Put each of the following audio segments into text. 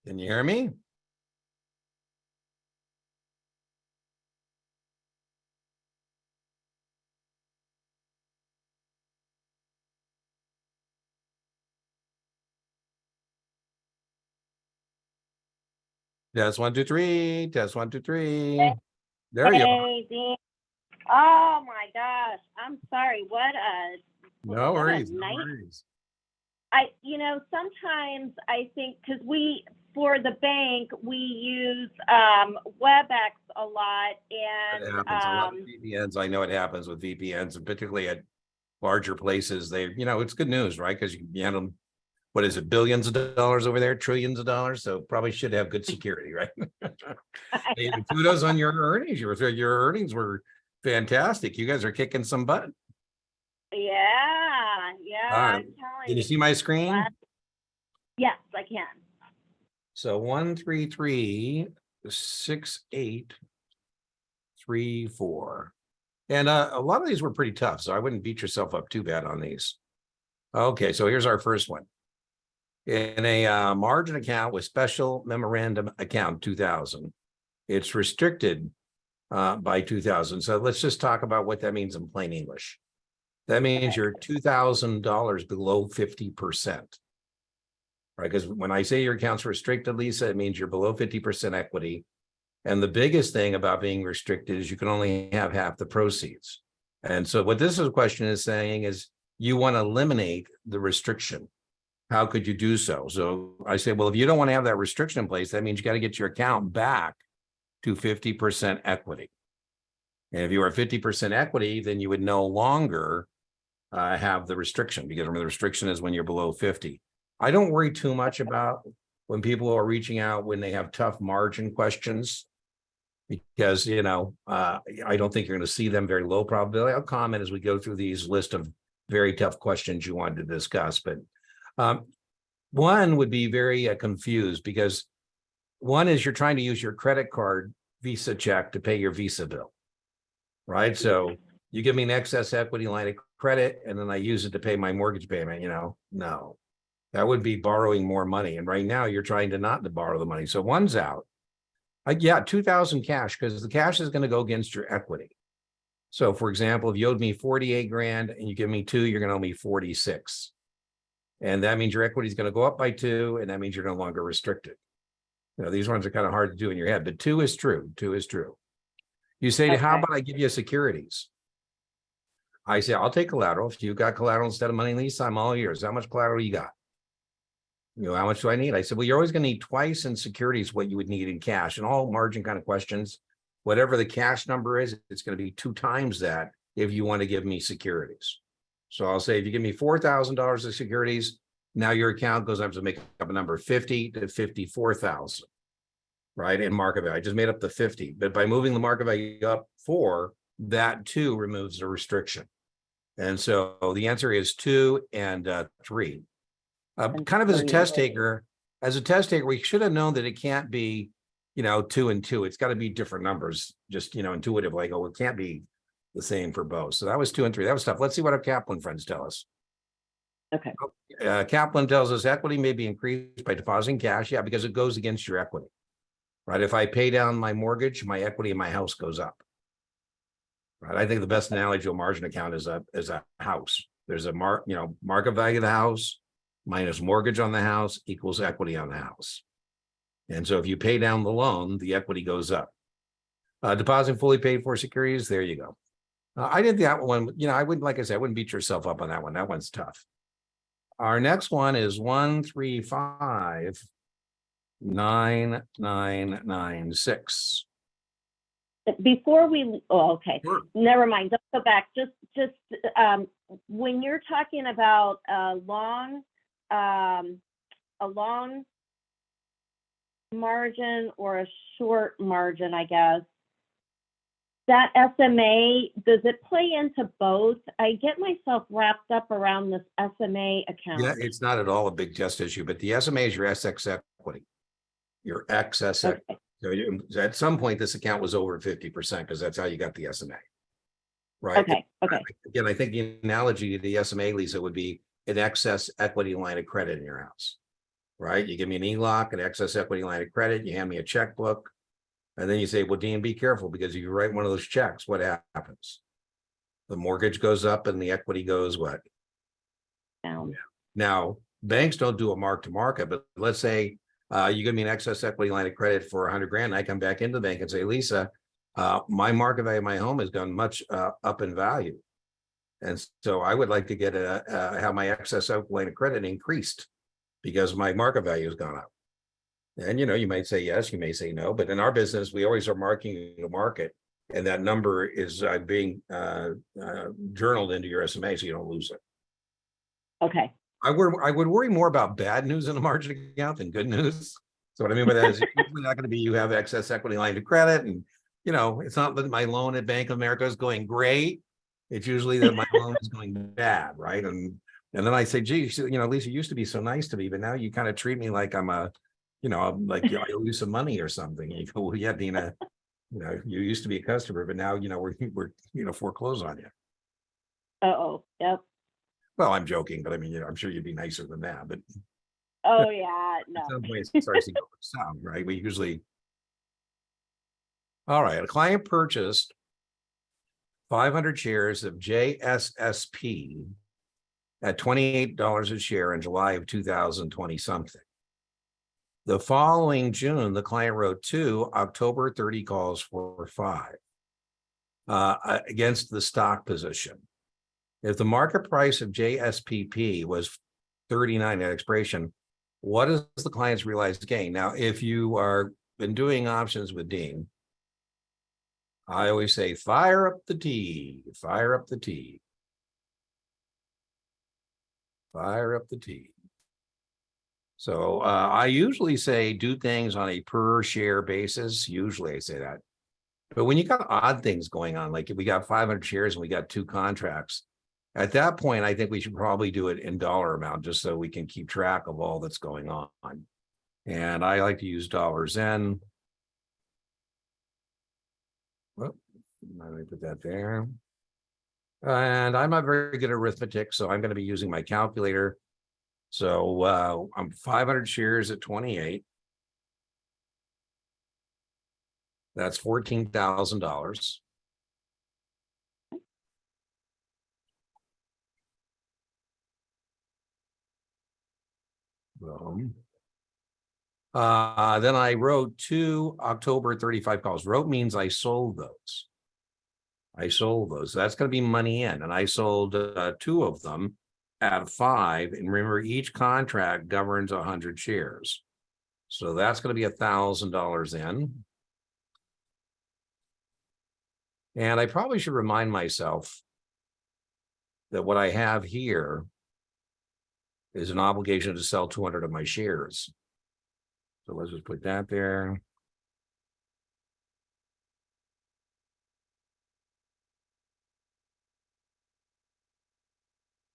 Can you hear me? Test 1, 2, 3. Test 1, 2, 3. There you are. Hey, Dean. Oh my gosh. I'm sorry. What a No worries. night. No worries. Sometimes I think because for the bank, we use WebEx a lot, It and happens. A lot of VPNs. I know it happens with VPNs, and particularly at larger places. It's good news, right? Because you handle, what is it, billions of dollars over there, trillions of dollars. So probably should have good security, right? Hey, kudos on your earnings. Your earnings were fantastic. You guys are kicking some butt. yeah, I'm telling Can you you. see my screen? Yes, I can. So 1, 3, 3, 6, 8, 3, 4. And a lot of these were pretty tough, so I wouldn't beat yourself up too bad on these. Okay, so here's our first one. In a margin account with special memorandum account 2000, it's restricted by 2000. So let's just talk about what that means in plain English. That means you're $2,000 below 50%. Right? Because when I say your account's restricted, Lisa, it means you're below 50% equity. And the biggest thing about being restricted is you can only have half the proceeds. And so what this question is saying is you want to eliminate the restriction. How could you do so? So I say, well, if you don't want to have that restriction in place, that means you got to get your account back to 50% equity. And if you are 50% equity, then you would no longer have the restriction, because remember, the restriction is when you're below 50. I don't worry too much about when people are reaching out when they have tough margin questions, because, I don't think you're going to see them very low probability. I'll comment as we go through these list of very tough questions you wanted to discuss. But one would be very confused, because one is you're trying to use your credit card Visa check to pay your Visa bill, right? So you give me an excess equity line of credit and then I use it to pay my mortgage payment, no, that would be borrowing more money. And right now you're trying to not to borrow the money. So one's out. 2,000 cash, because the cash is going to go against your equity. So for example, if you owed me 48 grand and you give me 2, you're going to owe me 46. And that means your equity is going to go up by 2, and that means you're no longer restricted. These ones are kind of hard to do in your head, but 2 is true. 2 is true. You say, okay, how about I give you securities? I say, I'll take collateral. If you got collateral instead of money lease, I'm all yours. How much collateral you got? How much do I need? I said, well, you're always going to need twice in securities what you would need in cash. And all margin kind of questions, whatever the cash number is, it's going to be 2 times that if you want to give me securities. So I'll say, if you give me $4,000 of securities, now your account goes up to make up a number 50 to 54,000, right? In market value. I just made up the 50, but by moving the market value up 4, that too removes the restriction. And so the answer is 2 and 3. Kind of as a test taker, we should have known that it can't be, 2 and 2. It's got to be different numbers, just, intuitive, like, oh, it can't be the same for both. So that was 2 and 3. That was tough. Let's see what our Kaplan friends tell us. Okay. Kaplan tells us equity may be increased by depositing cash. Yeah, because it goes against your equity, right? If I pay down my mortgage, my equity in my house goes up, right? I think the best analogy to a margin account is a house. There's a market value of the house minus mortgage on the house equals equity on the house. And so if you pay down the loan, the equity goes up. Depositing fully paid for securities, there you go. I did that one, I wouldn't, like I said, I wouldn't beat yourself up on that one. That one's tough. Our next one is 1, 3, 5, 9, 9, 9, 6. Before we, okay, Sure. Never mind. Let's go back. Just when you're talking about a long margin or a short margin, I guess, that SMA, does it play into both? I get myself wrapped up around this SMA account. Yeah, it's not at all a big test issue, but the SMA is your SX equity, your excess equity. So at some point, this account was over 50% because that's how you got the SMA, right? Okay. Again, I think the analogy to the SMA, Lisa, would be an excess equity line of credit in your house. right? You give me an ELOC, an excess equity line of credit, you hand me a checkbook. And then you say, well, Dean, be careful, because if you write one of those checks, what happens? The mortgage goes up and the equity goes what? Down. Now, banks don't do a mark to market, but let's say you give me an excess equity line of credit for 100 grand. And I come back into the bank and say, Lisa, my market value of my home has gone much up in value. And so I would like to get have my excess equity line of credit increased because my market value has gone up. And, you might say yes, you may say no, but in our business, we always are marking the market. And that number is being journaled into your SMA so you don't lose it. Okay. I would worry more about bad news in the margin account than good news. So what I mean by that is it's usually not going to be you have excess equity line of credit, and it's not that my loan at Bank of America is going great. It's usually that my loan is going bad, right? And then I say, gee, Lisa, you used to be so nice to me, but now you kind of treat me like I'm I owe you some money or something. And you go, well, yeah, Dina, you used to be a customer, but now we're foreclosed on you. Uh-oh. Yep. Well, I'm joking, but I mean, I'm sure you'd be nicer than that. But Oh yeah. No. at some point it starts to go south, right? We usually. All right, a client purchased 500 shares of JSSP at $28 a share in July of 2020 something. The following June, the client wrote 2 October 30 calls for 5 against the stock position. If the market price of JSPP was 39 at expiration, what is the client's realized gain? Now, if you are been doing options with Dean, I always say, fire up the tea, fire up the tea. Fire up the tea. So I usually say do things on a per share basis. Usually I say that. But when you got odd things going on, like if we got 500 shares and we got 2 contracts, at that point, I think we should probably do it in dollar amount just so we can keep track of all that's going on. And I like to use dollars in. Well, let me put that there. And I'm not very good at arithmetic, so I'm going to be using my calculator. So I'm 500 shares at 28. That's $14,000. Then I wrote 2 October 35 calls. Wrote means I sold those. That's going to be money in. And I sold 2 of them at 5. And remember, each contract governs 100 shares. So that's going to be $1,000 in. And I probably should remind myself that what I have here is an obligation to sell 200 of my shares. So let's just put that there.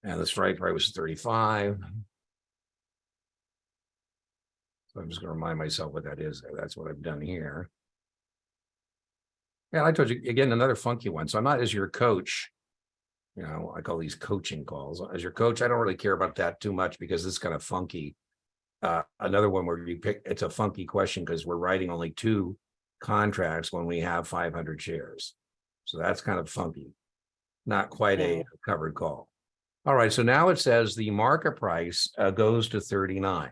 And the strike price was 35. So I'm just going to remind myself what that is. That's what I've done here. Yeah, I told you again, another funky one. So I'm not as your coach. I call these coaching calls. As your coach, I don't really care about that too much because it's kind of funky. Another one where you pick, it's a funky question because we're writing only 2 contracts when we have 500 shares. So that's kind of funky. Not quite a covered call. All right, so now it says the market price goes to 39.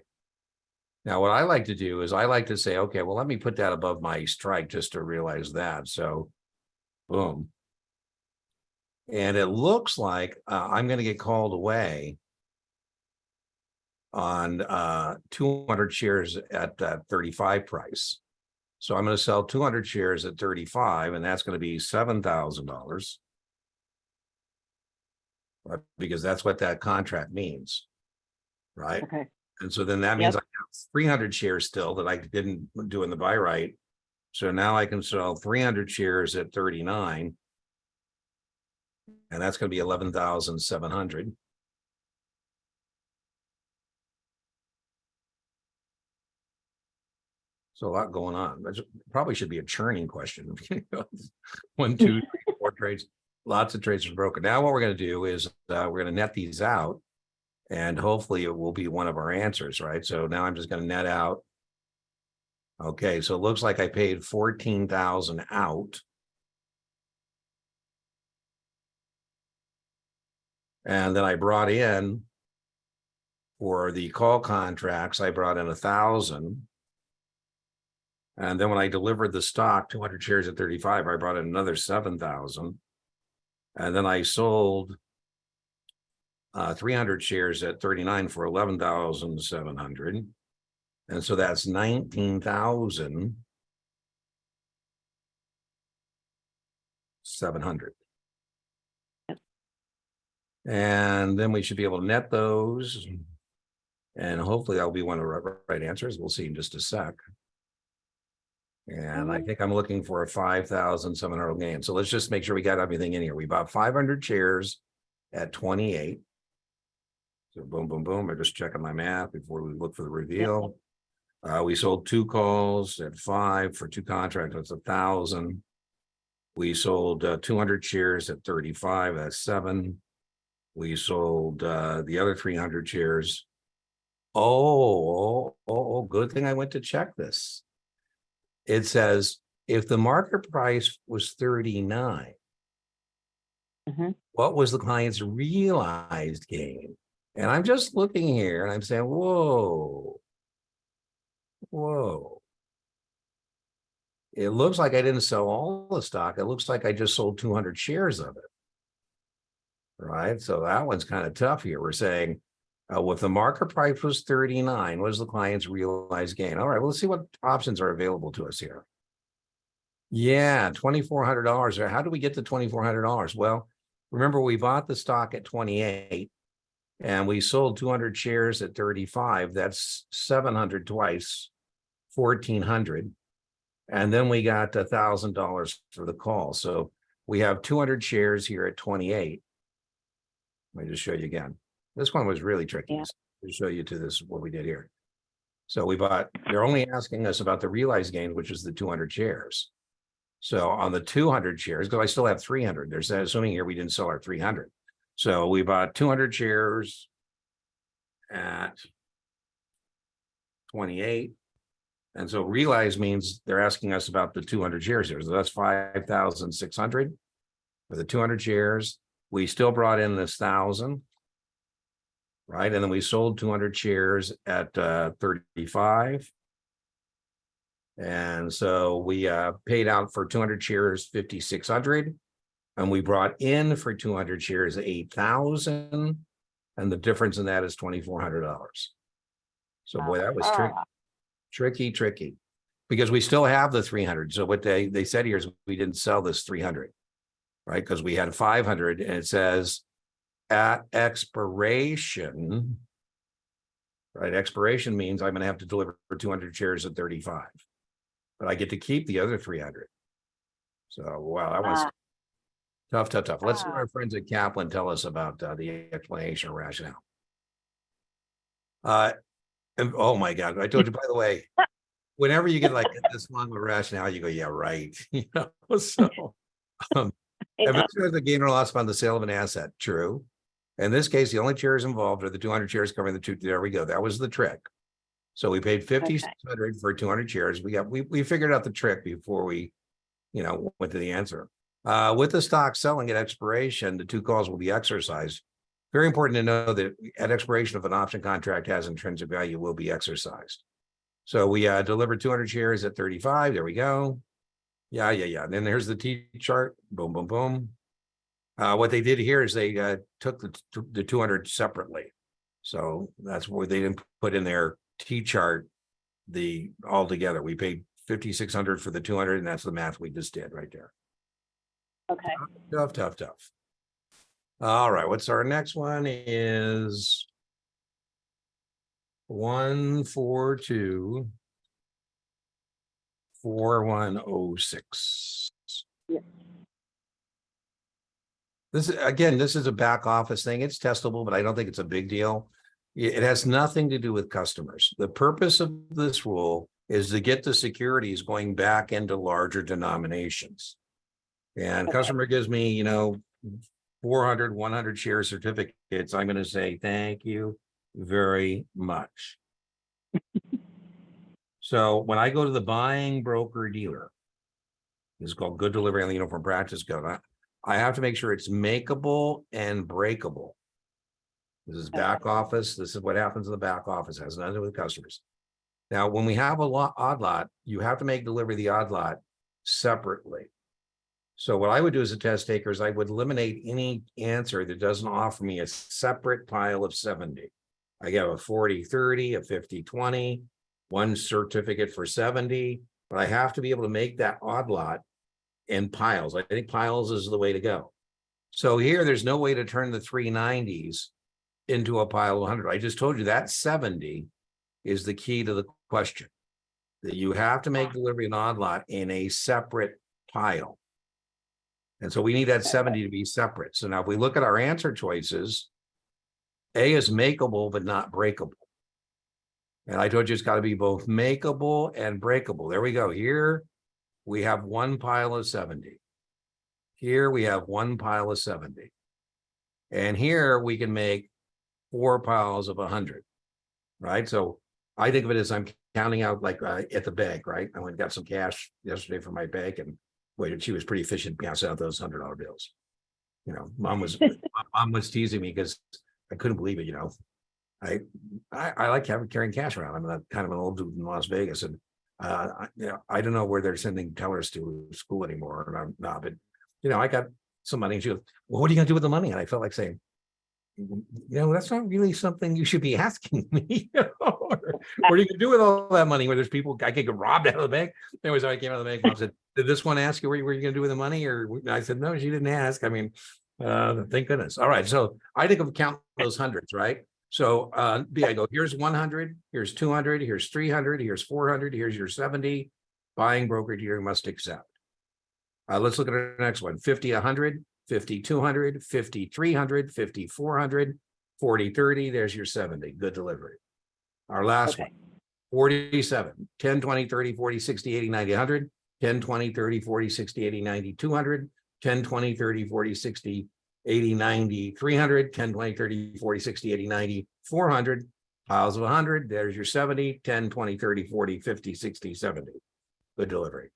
Now, what I like to do is I like to say, okay, well, let me put that above my strike just to realize that. So, boom. And it looks like I'm going to get called away on 200 shares at that 35 price. So I'm going to sell 200 shares at 35, and that's going to be $7,000. Because that's what that contract means, right? Okay. And so then that means I have 300 shares still that I didn't do in the buy right. So now I can sell 300 shares at 39. And that's going to be 11,700. So a lot going on. That probably should be a churning question. 1, 2, 3, 4 trades. Lots of trades are broken. Now what we're going to do is we're going to net these out. And hopefully it will be one of our answers, right? So now I'm just going to net out. Okay, so it looks like I paid 14,000 out. And then I brought in, for the call contracts, I brought in 1,000. And then when I delivered the stock, 200 shares at 35, I brought in another 7,000. And then I sold 300 shares at 39 for 11,700. And so that's 19,700. And then we should be able to net those. And hopefully that'll be one of the right answers. We'll see in just a sec. And I think I'm looking for a 5,700 gain. So let's just make sure we got everything in here. We bought 500 shares at 28. So boom, boom, boom. I'm just checking my math before we look for the reveal. We sold 2 calls at 5 for 2 contracts. That's 1,000. We sold 200 shares at 35. That's 7. We sold the other 300 shares. Oh, good thing I went to check this. It says if the market price was 39, what was the client's realized gain? And I'm just looking here and I'm saying, whoa. It looks like I didn't sell all the stock. It looks like I just sold 200 shares of it. Right. So that one's kind of tough here. We're saying if the market price was 39, what is the client's realized gain? All right, well, let's see what options are available to us here. Yeah, $2,400. How do we get to $2,400? Well, remember we bought the stock at 28 and we sold 200 shares at 35. That's 700 twice, 1,400. And then we got $1,000 for the call. So we have 200 shares here at 28. Let me just show you again. This one was really tricky. Yeah. To show you to this, what we did here. So we bought, they're only asking us about the realized gain, which is the 200 shares. So on the 200 shares, because I still have 300, they're assuming here we didn't sell our 300. So we bought 200 shares at 28. And so realized means they're asking us about the 200 shares here. So that's 5,600 for the 200 shares. We still brought in this 1,000. Right. And then we sold 200 shares at 35. And so we paid out for 200 shares, 5,600. And we brought in for 200 shares, 8,000. And the difference in that is $2,400. So boy, that was tricky, because we still have the 300. So what they said here is we didn't sell this 300, right? Because we had 500 and it says, at expiration, right? Expiration means I'm going to have to deliver 200 shares at 35, but I get to keep the other 300. So, wow, that was tough. Let's see what our friends at Kaplan tell us about the explanation or rationale. And oh my God, I told you, by the way, whenever you get like this long of a rationale, you go, yeah, right. You know, so eventually the gain or loss upon the sale of an asset, true. In this case, the only shares involved are the 200 shares covering the two. There we go. That was the trick. So we paid 5,600 for 200 shares. We figured out the trick before we, went to the answer. With the stock selling at expiration, the 2 calls will be exercised. Very important to know that at expiration of an option contract has intrinsic value will be exercised. So we delivered 200 shares at 35. There we go. Yeah. And then there's the T chart. Boom, boom, boom. What they did here is they took the 200 separately. So that's where they didn't put in their T chart all together. We paid 5,600 for the 200, and that's the math we just did right there. Okay. Tough. All right. What's our next one is 1424106. Yeah. This is a back office thing. It's testable, but I don't think it's a big deal. It has nothing to do with customers. The purpose of this rule is to get the securities going back into larger denominations. And customer gives me, 400, 100 share certificates, I'm going to say thank you very much. So when I go to the buying broker dealer, this is called good delivery on the uniform practice code. I have to make sure it's makeable and breakable. This is back office. This is what happens in the back office. It has nothing to do with customers. Now, when we have a odd lot, you have to make delivery of the odd lot separately. So what I would do as a test taker is I would eliminate any answer that doesn't offer me a separate pile of 70. I get a 40-30, a 50-20, one certificate for 70, but I have to be able to make that odd lot in piles. I think piles is the way to go. So here, there's no way to turn the 390s into a pile of 100. I just told you that 70 is the key to the question, that you have to make delivery of an odd lot in a separate pile. And so we need that 70 to be separate. So now if we look at our answer choices, A is makeable, but not breakable. And I told you it's got to be both makeable and breakable. There we go. Here we have one pile of 70. Here we have one pile of 70. And here we can make 4 piles of 100, right? So I think of it as I'm counting out like at the bank, right? I went and got some cash yesterday from my bank, and waited. She was pretty efficient passing out those $100 bills. You know, mom was teasing me because I couldn't believe it. You know, I like carrying cash around. I'm kind of an old dude in Las Vegas, and you know, I don't know where they're sending tellers to school anymore. And I'm not, but you know, I got some money. And she goes, "Well, what are you going to do with the money?" And I felt like saying, "You know, that's not really something you should be asking me. You know? What are you going to do with all that money? Where there's people, I could get robbed out of the bank." Anyways, I came out of the bank. Mom said, "Did this one ask you what you were going to do with the money?" Or I said, "No, she didn't ask." I mean, thank goodness. All right, so I think of count those hundreds, right? So B, I go, here's 100, here's 200, here's 300, here's 400, here's your 70. Buying broker dealer must accept. Let's look at our next one. 50, 100, 50, 200, 50, 300, 50, 400, 40, 30. There's your 70. Good delivery. Our last one. 47, 10, 20, 30, 40, 60, 80, 90, 100, 10, 20, 30, 40, 60, 80, 90, 200, 10, 20, 30, 40, 60, 80, 90, 300, 10, 20, 30, 40, 60, 80, 90, 400, piles of 100. There's your 70, 10, 20, 30, 40, 50, 60, 70. Good delivery.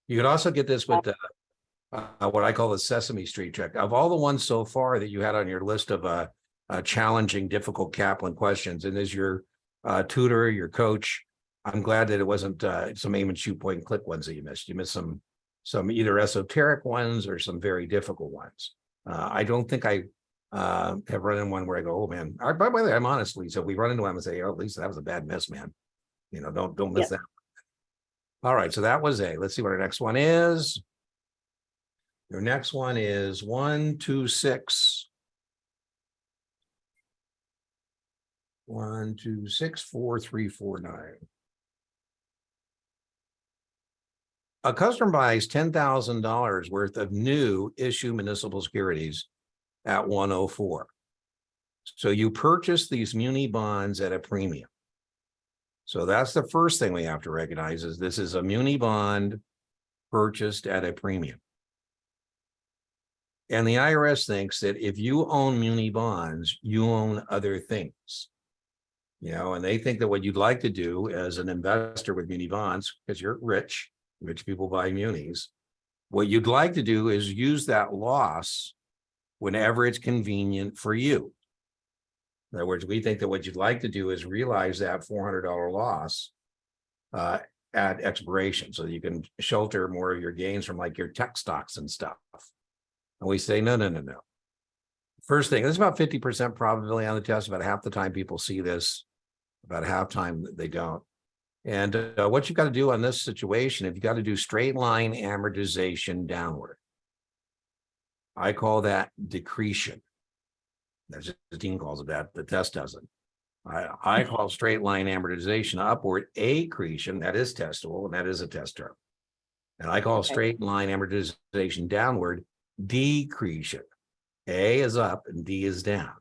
You could also get this with what I call the Sesame Street trick. Of all the ones so far that you had on your list of challenging, difficult Kaplan questions, and as your tutor, your coach, I'm glad that it wasn't some aim and shoot point and click ones that you missed. You missed some either esoteric ones or some very difficult ones. I don't think I have run in one where I go, "Oh man." By the way, I'm honestly, so we run into them and say, "Oh, at least that was a bad miss, man." You know, don't miss that. All right, so that was A. Let's see what our next one is. Your next one is 1, 2, 6. 1, 2, 6, 4, 3, 4, 9. A customer buys $10,000 worth of new issue municipal securities at 104. So you purchase these muni bonds at a premium. So that's the first thing we have to recognize, is this is a muni bond purchased at a premium. And the IRS thinks that if you own muni bonds, you own other things. You know, and they think that what you'd like to do as an investor with muni bonds, because you're rich people buy munis, what you'd like to do is use that loss whenever it's convenient for you. In other words, we think that what you'd like to do is realize that $400 loss at expiration, so that you can shelter more of your gains from like your tech stocks and stuff. And we say, no. First thing, there's about 50% probability on the test. About half the time people see this, about half time they don't. And what you've got to do on this situation, if you got to do straight line amortization downward. I call that decretion. That's just the team calls it that. The test doesn't. I call straight line amortization upward accretion. That is testable, and that is a test term. And I call straight line amortization downward decretion. A is up and D is down.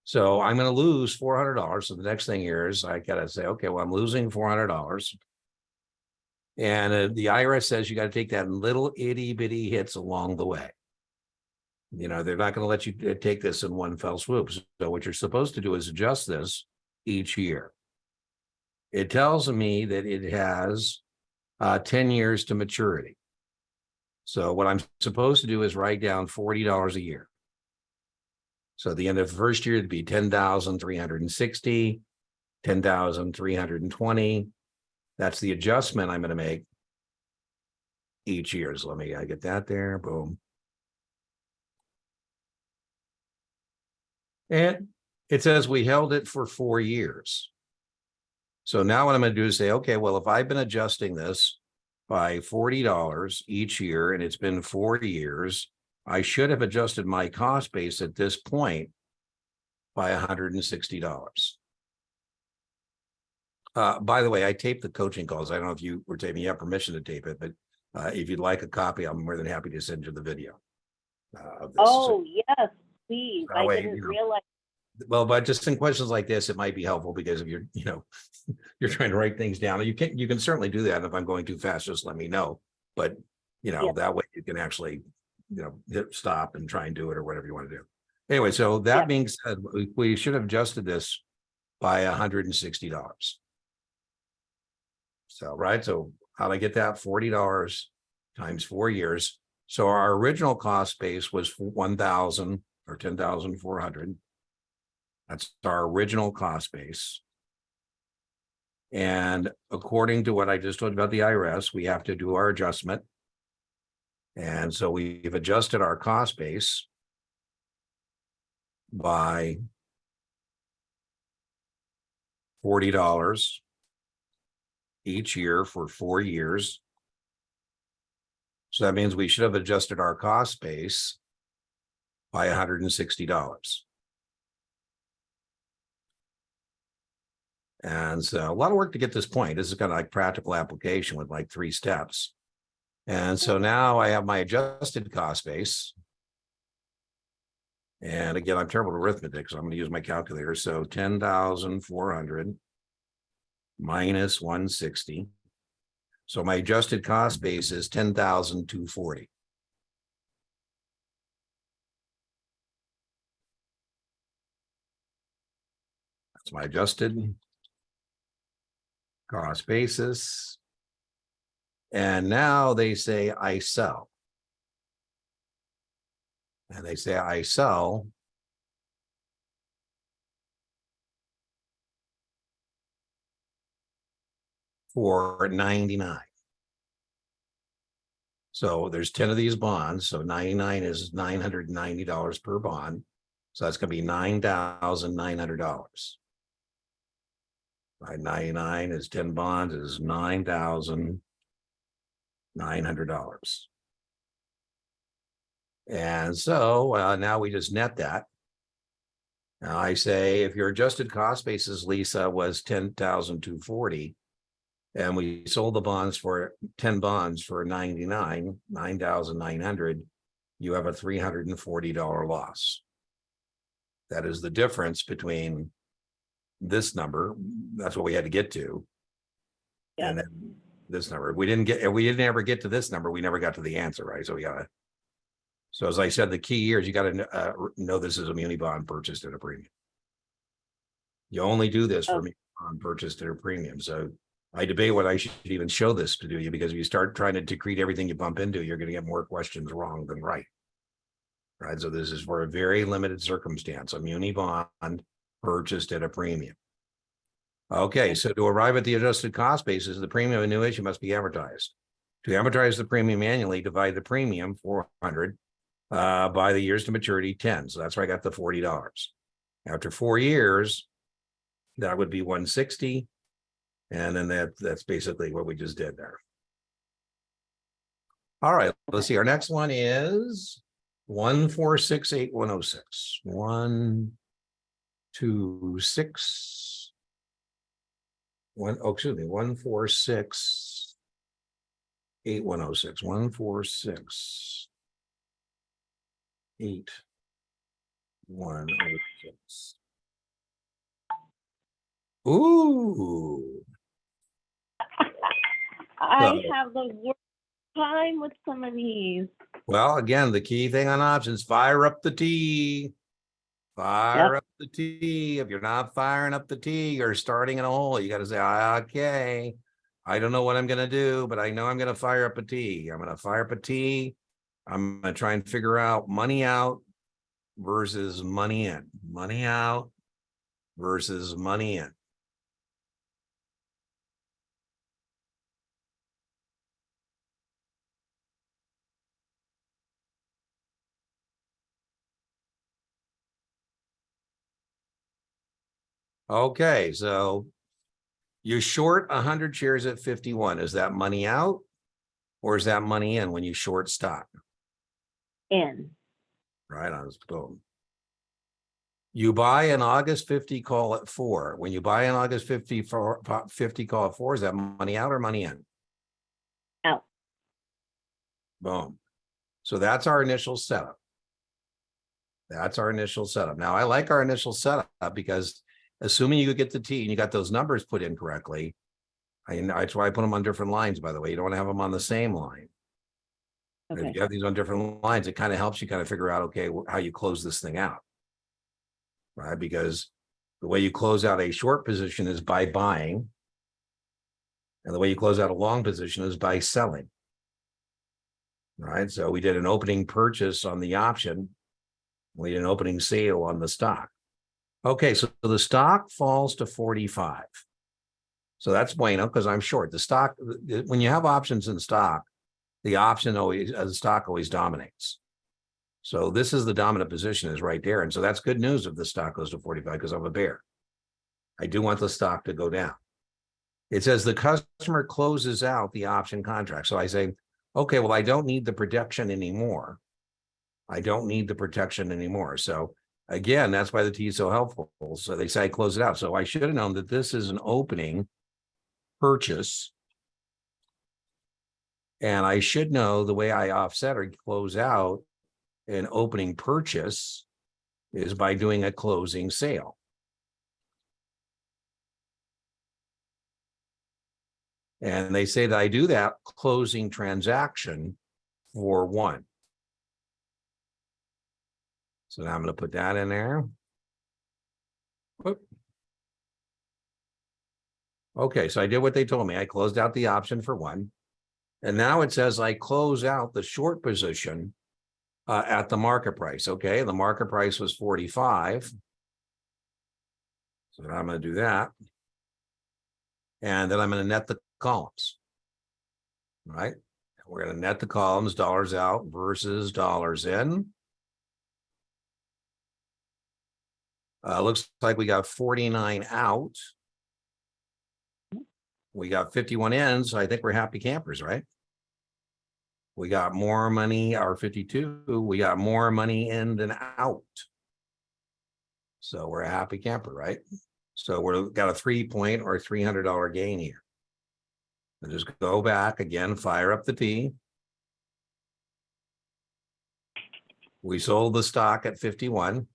So I'm going to lose $400. So the next thing here is I got to say, okay, well, I'm losing $400. And the IRS says you got to take that in little itty bitty hits along the way. You know, they're not going to let you take this in one fell swoop. So what you're supposed to do is adjust this each year. It tells me that it has 10 years to maturity. So what I'm supposed to do is write down $40 a year. So at the end of the first year, it'd be 10,360, 10,320. That's the adjustment I'm going to make each year. So let me get that there. Boom. And it says we held it for 4 years. So now what I'm going to do is say, okay, well, if I've been adjusting this by $40 each year and it's been 4 years, I should have adjusted my cost base at this point by $160. By the way, I taped the coaching calls. I don't know if you were taping, you have permission to tape it, but if you'd like a copy, I'm more than happy to send you the video of this. Oh, yes, please. That I way, didn't you know, realize. well, but just in questions like this, it might be helpful because if you're, you're trying to write things down, you can certainly do that. If I'm going too fast, just let me know. But, Yeah. that way you can actually, hit stop and try and do it or whatever you want to do. Anyway, so that Yeah. being said, we should have adjusted this by $160. So, right. So how'd I get that? $40 times 4 years. So our original cost base was 1,000 or 10,400. That's our original cost base. And according to what I just told you about the IRS, we have to do our adjustment. And so we've adjusted our cost base by $40 each year for 4 years. So that means we should have adjusted our cost base by $160. And so a lot of work to get this point. This is kind of like practical application with like 3 steps. And so now I have my adjusted cost base. And again, I'm terrible at arithmetic, so I'm going to use my calculator. So 10,400 minus 160. So my adjusted cost base is 10,240. That's my adjusted cost basis. And now they say I sell. And they say I sell for 99. So there's 10 of these bonds. So 99 is $990 per bond. So that's going to be $9,900. Right, 99 is 10 bonds is $9,900. And so now we just net that. Now I say if your adjusted cost basis, Lisa, was 10,240, and we sold the bonds for 10 bonds for 9,900, you have a $340 loss. That is the difference between this number. That's what we had to get to. Yeah. And then this number. If we didn't ever get to this number, we never got to the answer, right? So we gotta. So as I said, the key here is you got to know this is a muni bond purchased at a premium. You only do this for muni bond purchased at a premium. So I debate what I should even show this to do you, because if you start trying to decrete everything you bump into, you're going to get more questions wrong than right. Right. So this is for a very limited circumstance, a muni bond purchased at a premium. Okay, so to arrive at the adjusted cost basis, the premium of a new issue must be amortized. To amortize the premium annually, divide the premium 400 by the years to maturity 10. So that's where I got the $40. After 4 years, that would be 160. And then that's basically what we just did there. All right, let's see. Our next one is 1468106. 126. 146 8106. 146 8106. Ooh. I have the worst time with some of these. Well, again, the key thing on options, fire up the T. Fire up the T. If you're not firing up the T, you're starting in a hole. You got to say, okay, I don't know what I'm going to do, but I know I'm going to fire up a T. I'm going to fire up a T. I'm going to try and figure out money out versus money in. Money out versus money in. Okay, so you short 100 shares at 51. Is that money out or is that money in when you short stock? In. Right on. Boom. You buy an August 50 call at 4. When you buy an August 50 call at 4, is that money out or money in? Out. Boom. So that's our initial setup. That's our initial setup. Now, I like our initial setup because assuming you get the T and you got those numbers put in correctly, that's why I put them on different lines, by the way. You don't want to have them on the same line. Okay. If you have these on different lines, it kind of helps you kind of figure out, okay, how you close this thing out. Right? Because the way you close out a short position is by buying. And the way you close out a long position is by selling. Right? So we did an opening purchase on the option. We did an opening sale on the stock. Okay, so the stock falls to 45. So that's bueno because I'm short. The stock, when you have options in stock, the option always, the stock always dominates. So this is the dominant position is right there. And so that's good news if the stock goes to 45 because I'm a bear. I do want the stock to go down. It says the customer closes out the option contract. So I say, okay, well, I don't need the protection anymore. I don't need the protection anymore. So again, that's why the T is so helpful. So they say I close it out. So I should have known that this is an opening purchase. And I should know the way I offset or close out an opening purchase is by doing a closing sale. And they say that I do that closing transaction for 1. So now I'm going to put that in there. Whoop. Okay, so I did what they told me. I closed out the option for 1. And now it says I close out the short position at the market price. Okay, the market price was 45. So I'm going to do that. And then I'm going to net the columns. Right? We're going to net the columns, dollars out versus dollars in. Looks like we got 49 out. We got 51 in, so I think we're happy campers, right? We got more money, or 52, we got more money in than out. So we're a happy camper, right? So we've got a 3-point or $300 gain here. And just go back again, fire up the T. We sold the stock at 51.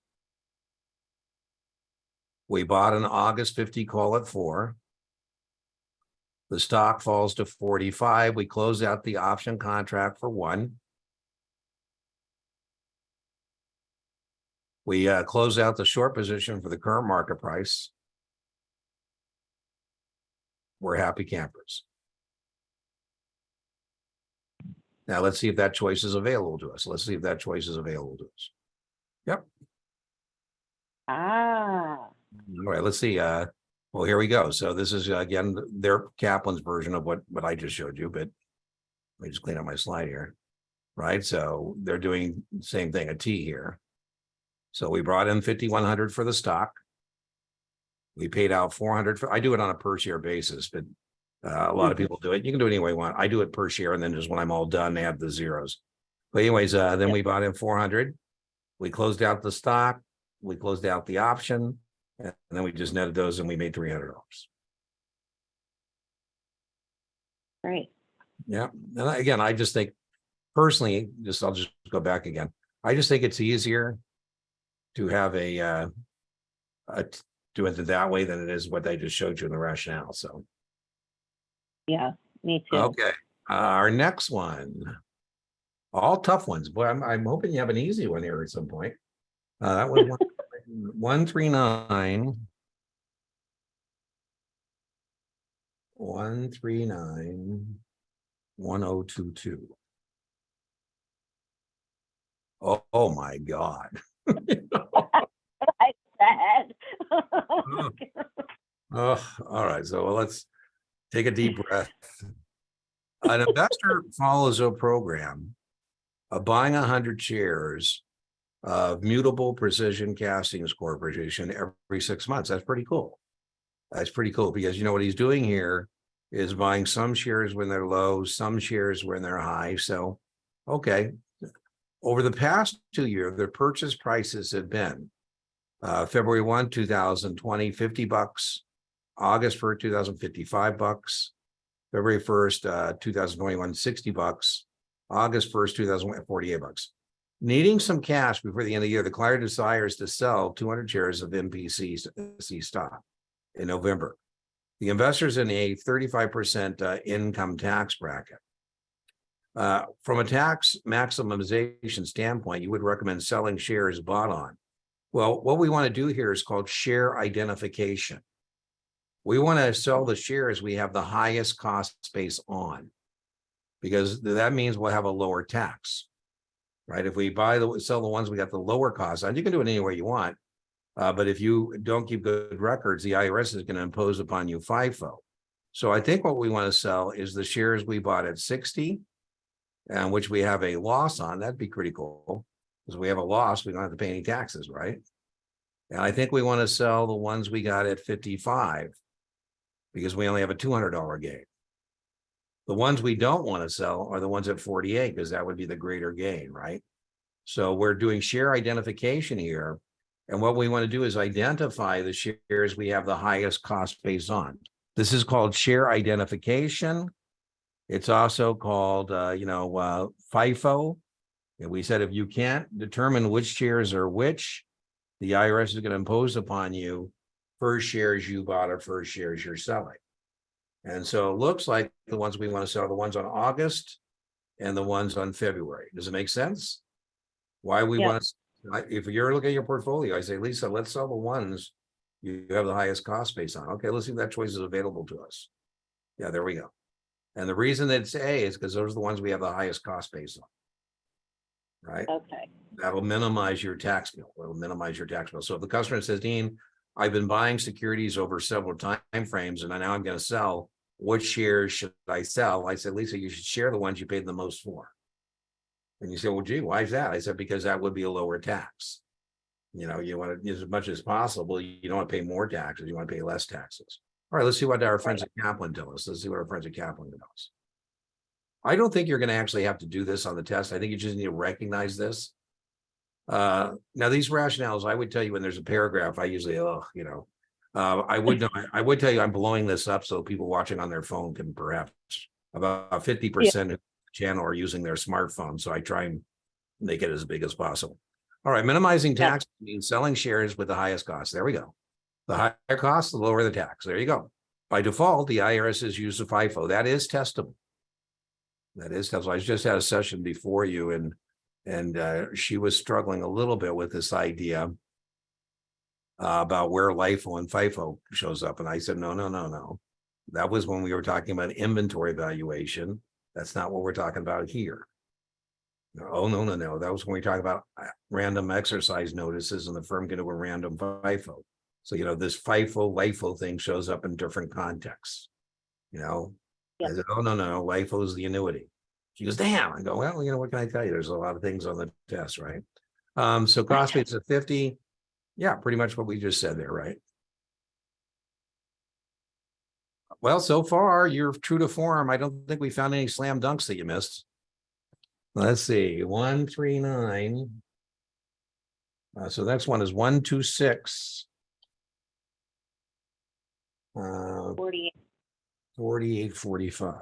We bought an August 50 call at 4. The stock falls to 45. We close out the option contract for 1. We close out the short position for the current market price. We're happy campers. Now let's see if that choice is available to us. Let's see if that choice is available to us. Yep. Ah. All right, let's see. Well, here we go. So this is again their Kaplan's version of what I just showed you, but let me just clean up my slide here. Right. So they're doing the same thing, a T here. So we brought in 5,100 for the stock. We paid out 400 for, I do it on a per share basis, but a lot of people do it. You can do it any way you want. I do it per share, and then just when I'm all done, add the zeros. But anyways, then we bought in 400. We closed out the stock. We closed out the option, and then we just netted those, and we made $300. Great. Yeah. And again, I just think personally, I'll just go back again. I just think it's easier to have do it that way than it is what I just showed you in the rationale. So. Yeah, me too. Okay. Our next one. All tough ones, but I'm hoping you have an easy one here at some point. That was 139. 1391022. Oh my God. I said. Oh, all right. So let's take a deep breath. An investor follows a program of buying 100 shares of Mutable Precision Castings Corporation every 6 months. That's pretty cool. That's pretty cool because you know what he's doing here is buying some shares when they're low, some shares when they're high. So, okay. Over the past 2 years, the purchase prices have been February 1, 2020, $50, August 1st, 2055 bucks, February 1st, 2021, $60, August 1st, 2048 bucks. Needing some cash before the end of the year, the client desires to sell 200 shares of MPC stock in November. The investor's in a 35% income tax bracket. From a tax maximization standpoint, you would recommend selling shares bought on. Well, what we want to do here is called share identification. We want to sell the shares we have the highest cost base on, because that means we'll have a lower tax, right? If we sell the ones we got the lower cost on, you can do it any way you want. But if you don't keep good records, the IRS is going to impose upon you FIFO. So I think what we want to sell is the shares we bought at 60, and which we have a loss on. That'd be pretty cool, because we have a loss, we don't have to pay any taxes, right? And I think we want to sell the ones we got at 55, because we only have a $200 gain. The ones we don't want to sell are the ones at 48, because that would be the greater gain, right? So we're doing share identification here. And what we want to do is identify the shares we have the highest cost base on. This is called share identification. It's also called, FIFO. And we said if you can't determine which shares are which, the IRS is going to impose upon you first shares you bought or first shares you're selling. And so it looks like the ones we want to sell are the ones on August and the ones on February. Does it make sense? Why we want to, if you're looking at your portfolio, I say, Lisa, let's sell the ones you have the highest cost base on. Okay, let's see if that choice is available to us. Yeah, there we go. And the reason that it's A is because those are the ones we have the highest cost base on. Right? Okay. That'll minimize your tax bill. It'll minimize your tax bill. So if the customer says, Dean, I've been buying securities over several time frames, and now I'm going to sell, what shares should I sell? I said, Lisa, you should share the ones you paid the most for. And you say, well, gee, why is that? I said, because that would be a lower tax. You know, you want to, as much as possible, you don't want to pay more taxes, you want to pay less taxes. All right, let's see what our friends at Kaplan tell us. Let's see what our friends at Kaplan tell us. I don't think you're going to actually have to do this on the test. I think you just need to recognize this. Now, these rationales, I would tell you when there's a paragraph, I usually, I would tell you I'm blowing this up so people watching on their phone can perhaps, about 50% of the channel are using their smartphone. So I try and make it as big as possible. All right, minimizing tax means selling shares with the highest cost. There we go. The higher cost, the lower the tax. There you go. By default, the IRS is used to FIFO. That is testable. That is testable. I just had a session before you, and she was struggling a little bit with this idea about where LIFO and FIFO shows up. And I said, no. That was when we were talking about inventory valuation. That's not what we're talking about here. Oh, no. That was when we talk about random exercise notices and the firm can do a random FIFO. So, this FIFO, LIFO thing shows up in different contexts. I said, oh, no, LIFO is the annuity. She goes, damn. I go, well, what can I tell you? There's a lot of things on the test, right? So cost base at 50. Yeah, pretty much what we just said there, right? Well, so far, you're true to form. I don't think we found any slam dunks that you missed. Let's see, 139. So next one is 126. 48. 4845.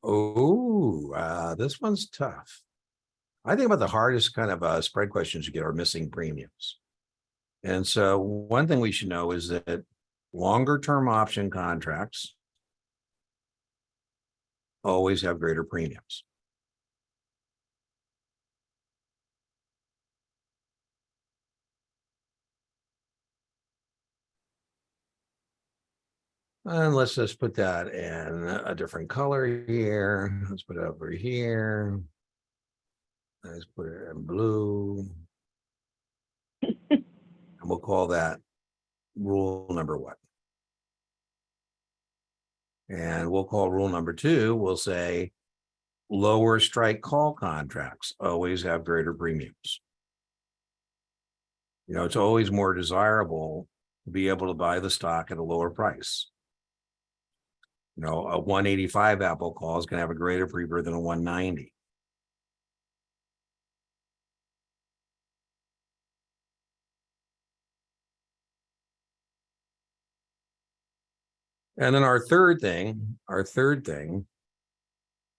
Oh, this one's tough. I think about the hardest kind of spread questions you get are missing premiums. And so one thing we should know is that longer term option contracts always have greater premiums. And let's just put that in a different color here. Let's put it over here. Let's put it in blue. And we'll call that rule number 1. And we'll call rule number 2, we'll say lower strike call contracts always have greater premiums. You know, it's always more desirable to be able to buy the stock at a lower price. You know, a 185 Apple call is going to have a greater pre-bid than a 190. And then our third thing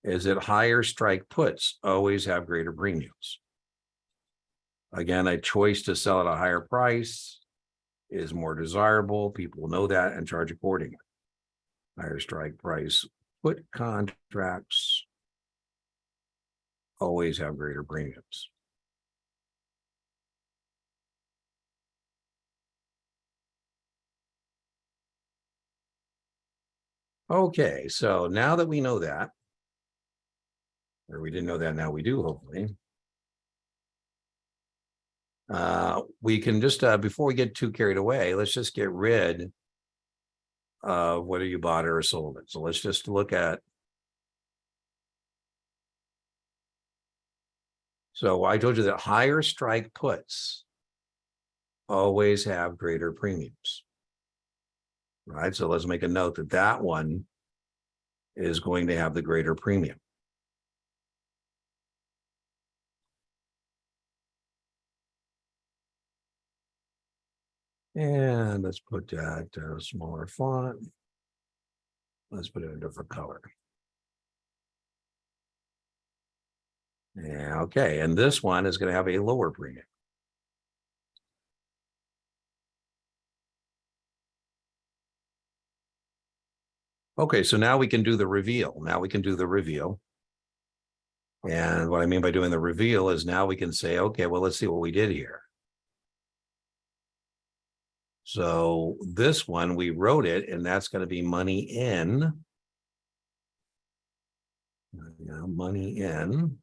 is that higher strike puts always have greater premiums. Again, a choice to sell at a higher price is more desirable. People know that and charge accordingly. Higher strike price put contracts always have greater premiums. Okay, so now that we know that, or we didn't know that, now we do, hopefully. We can just, before we get too carried away, let's just get rid of whether you bought it or sold it. So let's just look at. So I told you that higher strike puts always have greater premiums. Right, so let's make a note that that one is going to have the greater premium. And let's put that smaller font. Let's put it in a different color. Yeah, okay, and this one is going to have a lower premium. Okay, so now we can do the reveal. And what I mean by doing the reveal is now we can say, okay, well, let's see what we did here. So this one, we wrote it, and that's going to be money in. Money in.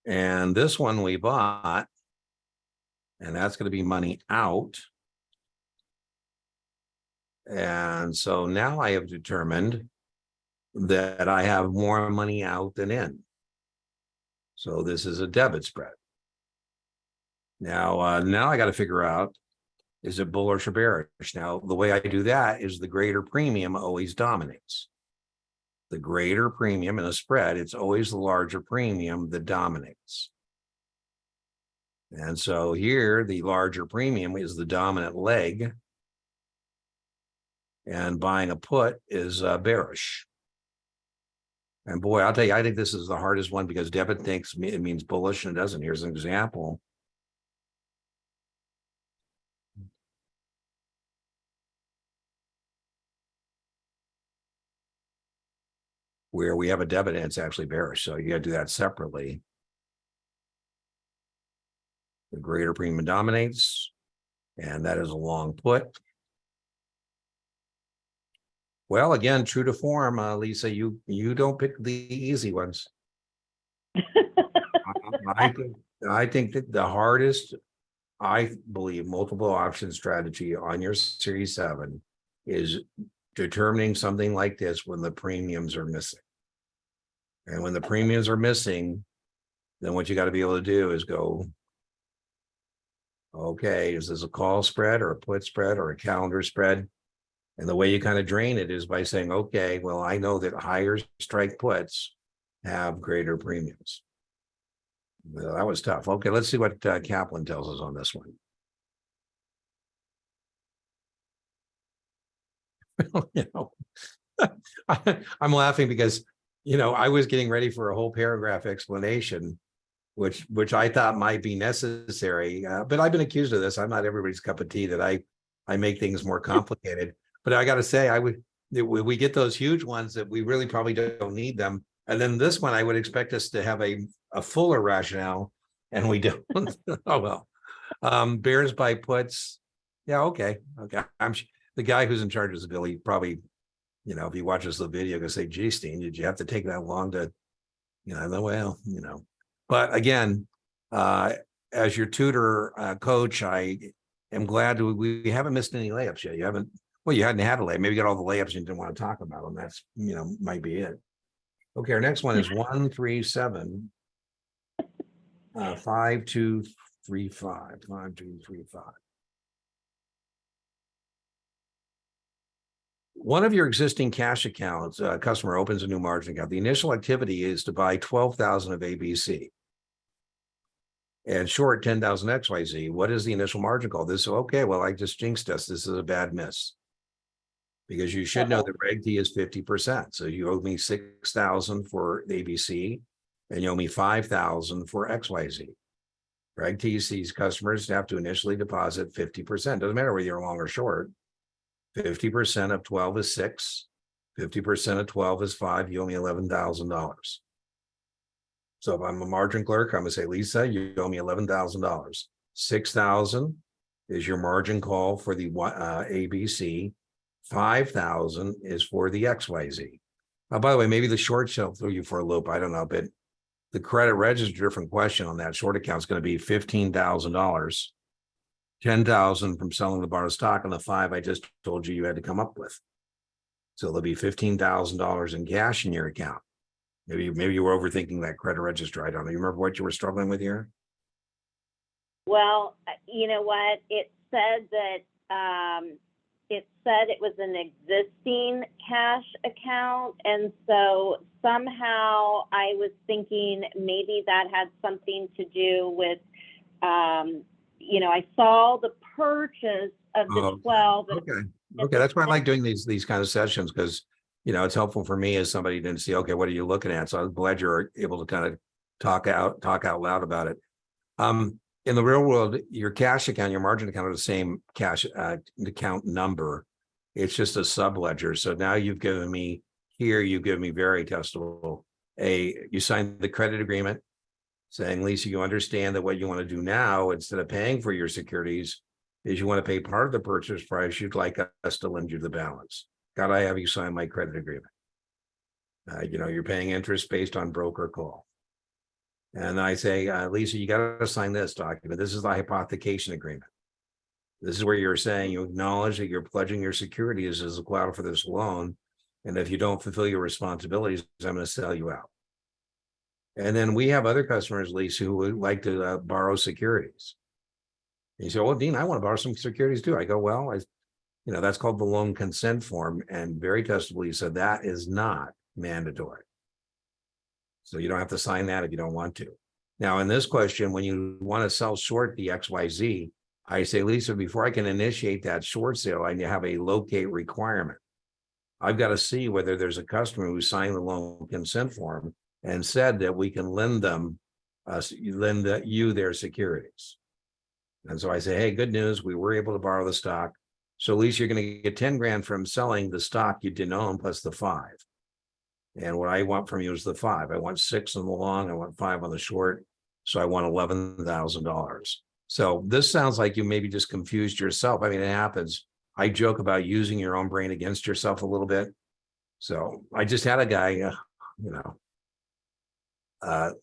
And this one we bought, and that's going to be money out. And so now I have determined that I have more money out than in. So this is a debit spread. Now I got to figure out, is it bullish or bearish? Now, the way I do that is the greater premium always dominates. The greater premium in a spread, it's always the larger premium that dominates. And so here, the larger premium is the dominant leg. And buying a put is bearish. And boy, I'll tell you, I think this is the hardest one because debit thinks it means bullish and it doesn't. Here's an example. Where we have a debit and it's actually bearish. So you got to do that separately. The greater premium dominates, and that is a long put. Well, again, true to form, Lisa, you don't pick the easy ones. I think that the hardest, I believe, multiple option strategy on your Series 7 is determining something like this when the premiums are missing. And when the premiums are missing, then what you got to be able to do is go, okay, is this a call spread or a put spread or a calendar spread? And the way you kind of drain it is by saying, okay, well, I know that higher strike puts have greater premiums. Well, that was tough. Okay, let's see what Kaplan tells us on this one. I'm laughing because, I was getting ready for a whole paragraph explanation, which I thought might be necessary. But I've been accused of this. I'm not everybody's cup of tea that I I make things more complicated. But I got to say, we get those huge ones that we really probably don't need them. And then this one, I would expect us to have a fuller rationale, and we don't. Oh, well. Bears by puts. Yeah, okay. The guy who's in charge of the bill, he probably, if he watches the video, gonna say, gee, Steen, did you have to take that long to, well, but again, as your tutor, coach, I am glad we haven't missed any layups yet. You hadn't had a layup. Maybe you got all the layups and you didn't want to talk about them. That's, might be it. Okay, our next one is 137 5235 5235. One of your existing cash accounts, customer opens a new margin account. The initial activity is to buy 12,000 of ABC and short 10,000 XYZ. What is the initial margin call? This, okay, well, I just jinxed us. This is a bad miss. Because you should know that Reg T is 50%. So you owe me 6,000 for ABC and you owe me 5,000 for XYZ. Reg T sees customers have to initially deposit 50%. Doesn't matter whether you're long or short. 50% of 12 is 6. 50% of 12 is 5. You owe me $11,000. So if I'm a margin clerk, I'm gonna say, Lisa, you owe me $11,000. 6,000 is your margin call for the ABC. 5,000 is for the XYZ. By the way, maybe the short shall throw you for a loop. I don't know, but the credit register, different question on that short account is going to be $15,000. 10,000 from selling the borrowed stock, and the 5 I just told you had to come up with. So there'll be $15,000 in cash in your account. Maybe you were overthinking that credit register. I don't know. You remember what you were struggling with here? Well, you know what? It said it was an existing cash account. And so somehow I was thinking maybe that had something to do with, I saw the purchase of the 12. Okay. That's why I like doing these kind of sessions, because, it's helpful for me as somebody to see, okay, what are you looking at? So I'm glad you're able to kind of talk out loud about it. In the real world, your cash account, your margin account are the same cash account number. It's just a subledger. So now you've given me very testable. You signed the credit agreement saying, Lisa, you understand that what you want to do now, instead of paying for your securities, is you want to pay part of the purchase price. You'd like us to lend you the balance. Got I have you sign my credit agreement. You're paying interest based on broker call. And I say, Lisa, you got to sign this document. This is the hypothecation agreement. This is where you're saying you acknowledge that you're pledging your securities as a collateral for this loan. And if you don't fulfill your responsibilities, I'm going to sell you out. And then we have other customers, Lisa, who would like to borrow securities. And you say, well, Dean, I want to borrow some securities too. I go, well, that's called the loan consent form. And very testably said that is not mandatory. So you don't have to sign that if you don't want to. Now, in this question, when you want to sell short the XYZ, I say, Lisa, before I can initiate that short sale, I have a locate requirement. I've got to see whether there's a customer who signed the loan consent form and said that we can lend you their securities. And so I say, hey, good news, we were able to borrow the stock. So Lisa, you're going to get 10 grand from selling the stock you didn't own plus the 5. And what I want from you is the 5. I want 6 on the long, I want 5 on the short. So I want $11,000. So this sounds like you maybe just confused yourself. I mean, it happens. I joke about using your own brain against yourself a little bit. So I just had a guy,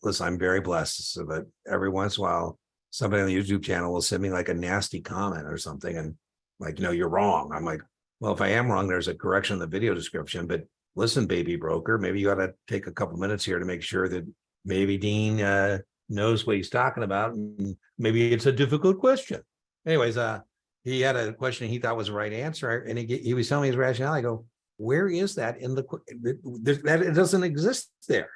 listen, I'm very blessed. So that every once in a while, somebody on the YouTube channel will send me like a nasty comment or something. And like, you're wrong. I'm like, well, if I am wrong, there's a correction in the video description, but listen, baby broker, maybe you ought to take a couple minutes here to make sure that maybe Dean knows what he's talking about. And maybe it's a difficult question. Anyways, he had a question he thought was the right answer. And he was telling me his rationale. I go, where is that in that it doesn't exist there.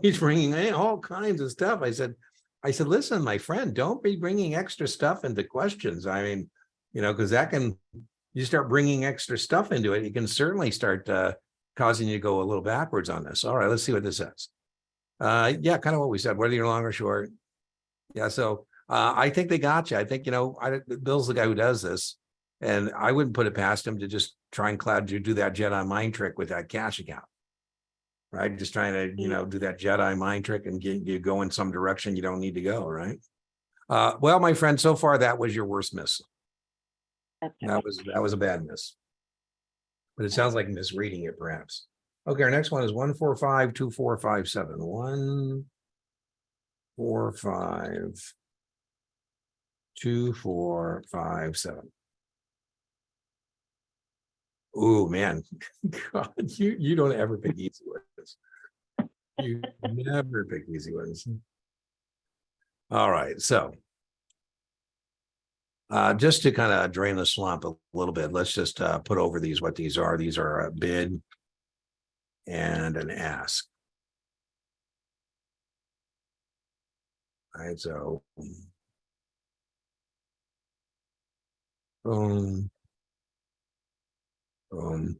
He's bringing in all kinds of stuff. I said, listen, my friend, don't be bringing extra stuff into questions. I mean, because you start bringing extra stuff into it, you can certainly start causing you to go a little backwards on this. All right, let's see what this says. Yeah, kind of what we said, whether you're long or short. Yeah, so I think they got you. I think, Bill's the guy who does this. And I wouldn't put it past him to just try and do that Jedi mind trick with that cash account. Right? Just trying to, do that Jedi mind trick and get you go in some direction you don't need to go, right? Well, my friend, so far that was your worst miss. That's That was a bad miss. But it sounds like misreading it, perhaps. Okay, our next one is 1452457. 1452457. Ooh, man. God, you don't ever pick easy ones. You never pick easy ones. All right, so just to kind of drain the swamp a little bit, let's just put over these what these are. These are a bid and an ask. All right, so boom, boom.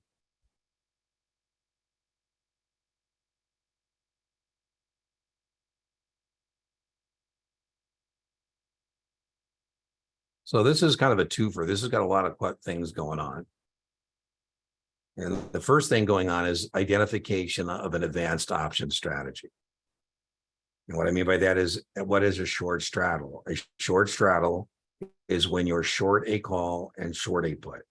So this is kind of a twofer. This has got a lot of things going on. And the first thing going on is identification of an advanced option strategy. And what I mean by that is, what is a short straddle? A short straddle is when you're short a call and short a put.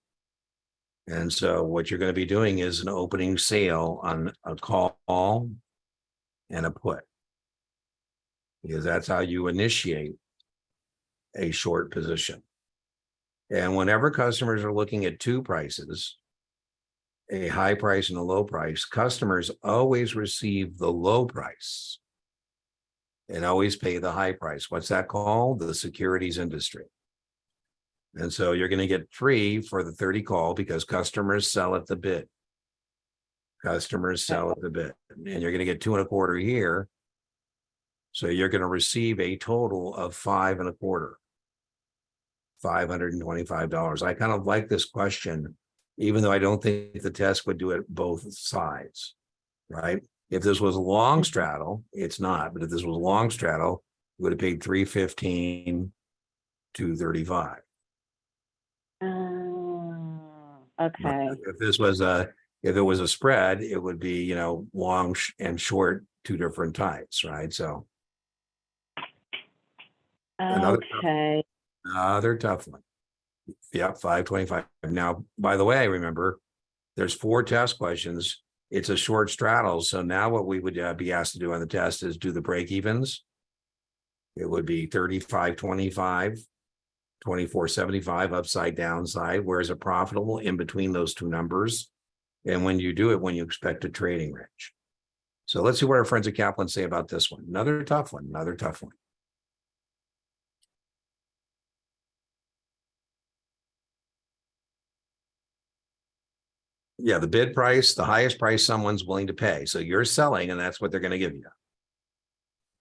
And so what you're going to be doing is an opening sale on a call and a put, because that's how you initiate a short position. And whenever customers are looking at two prices, a high price and a low price, customers always receive the low price and always pay the high price. What's that called? The securities industry. And so you're going to get 3 for the 30 call because customers sell at the bid. Customers sell at the bid. And you're going to get 2 1/4 here. So you're going to receive a total of 5 1/4. $525. I kind of like this question, even though I don't think the test would do it both sides, right? If this was a long straddle, it's not. But if this was a long straddle, you would have paid $315, $235. Okay. If this was if it was a spread, it would be, long and short, 2 different types, right? So Okay. another tough one. Yep, 525. Now, by the way, remember, there's 4 test questions. It's a short straddle. So now what we would be asked to do on the test is do the break evens. It would be 35.25, 24.75 upside downside. Where's a profitable in between those two numbers? And when you do it, when you expect a trading range. So let's see what our friends at Kaplan say about this one. Another tough one. Yeah, the bid price, the highest price someone's willing to pay. So you're selling, and that's what they're going to give you.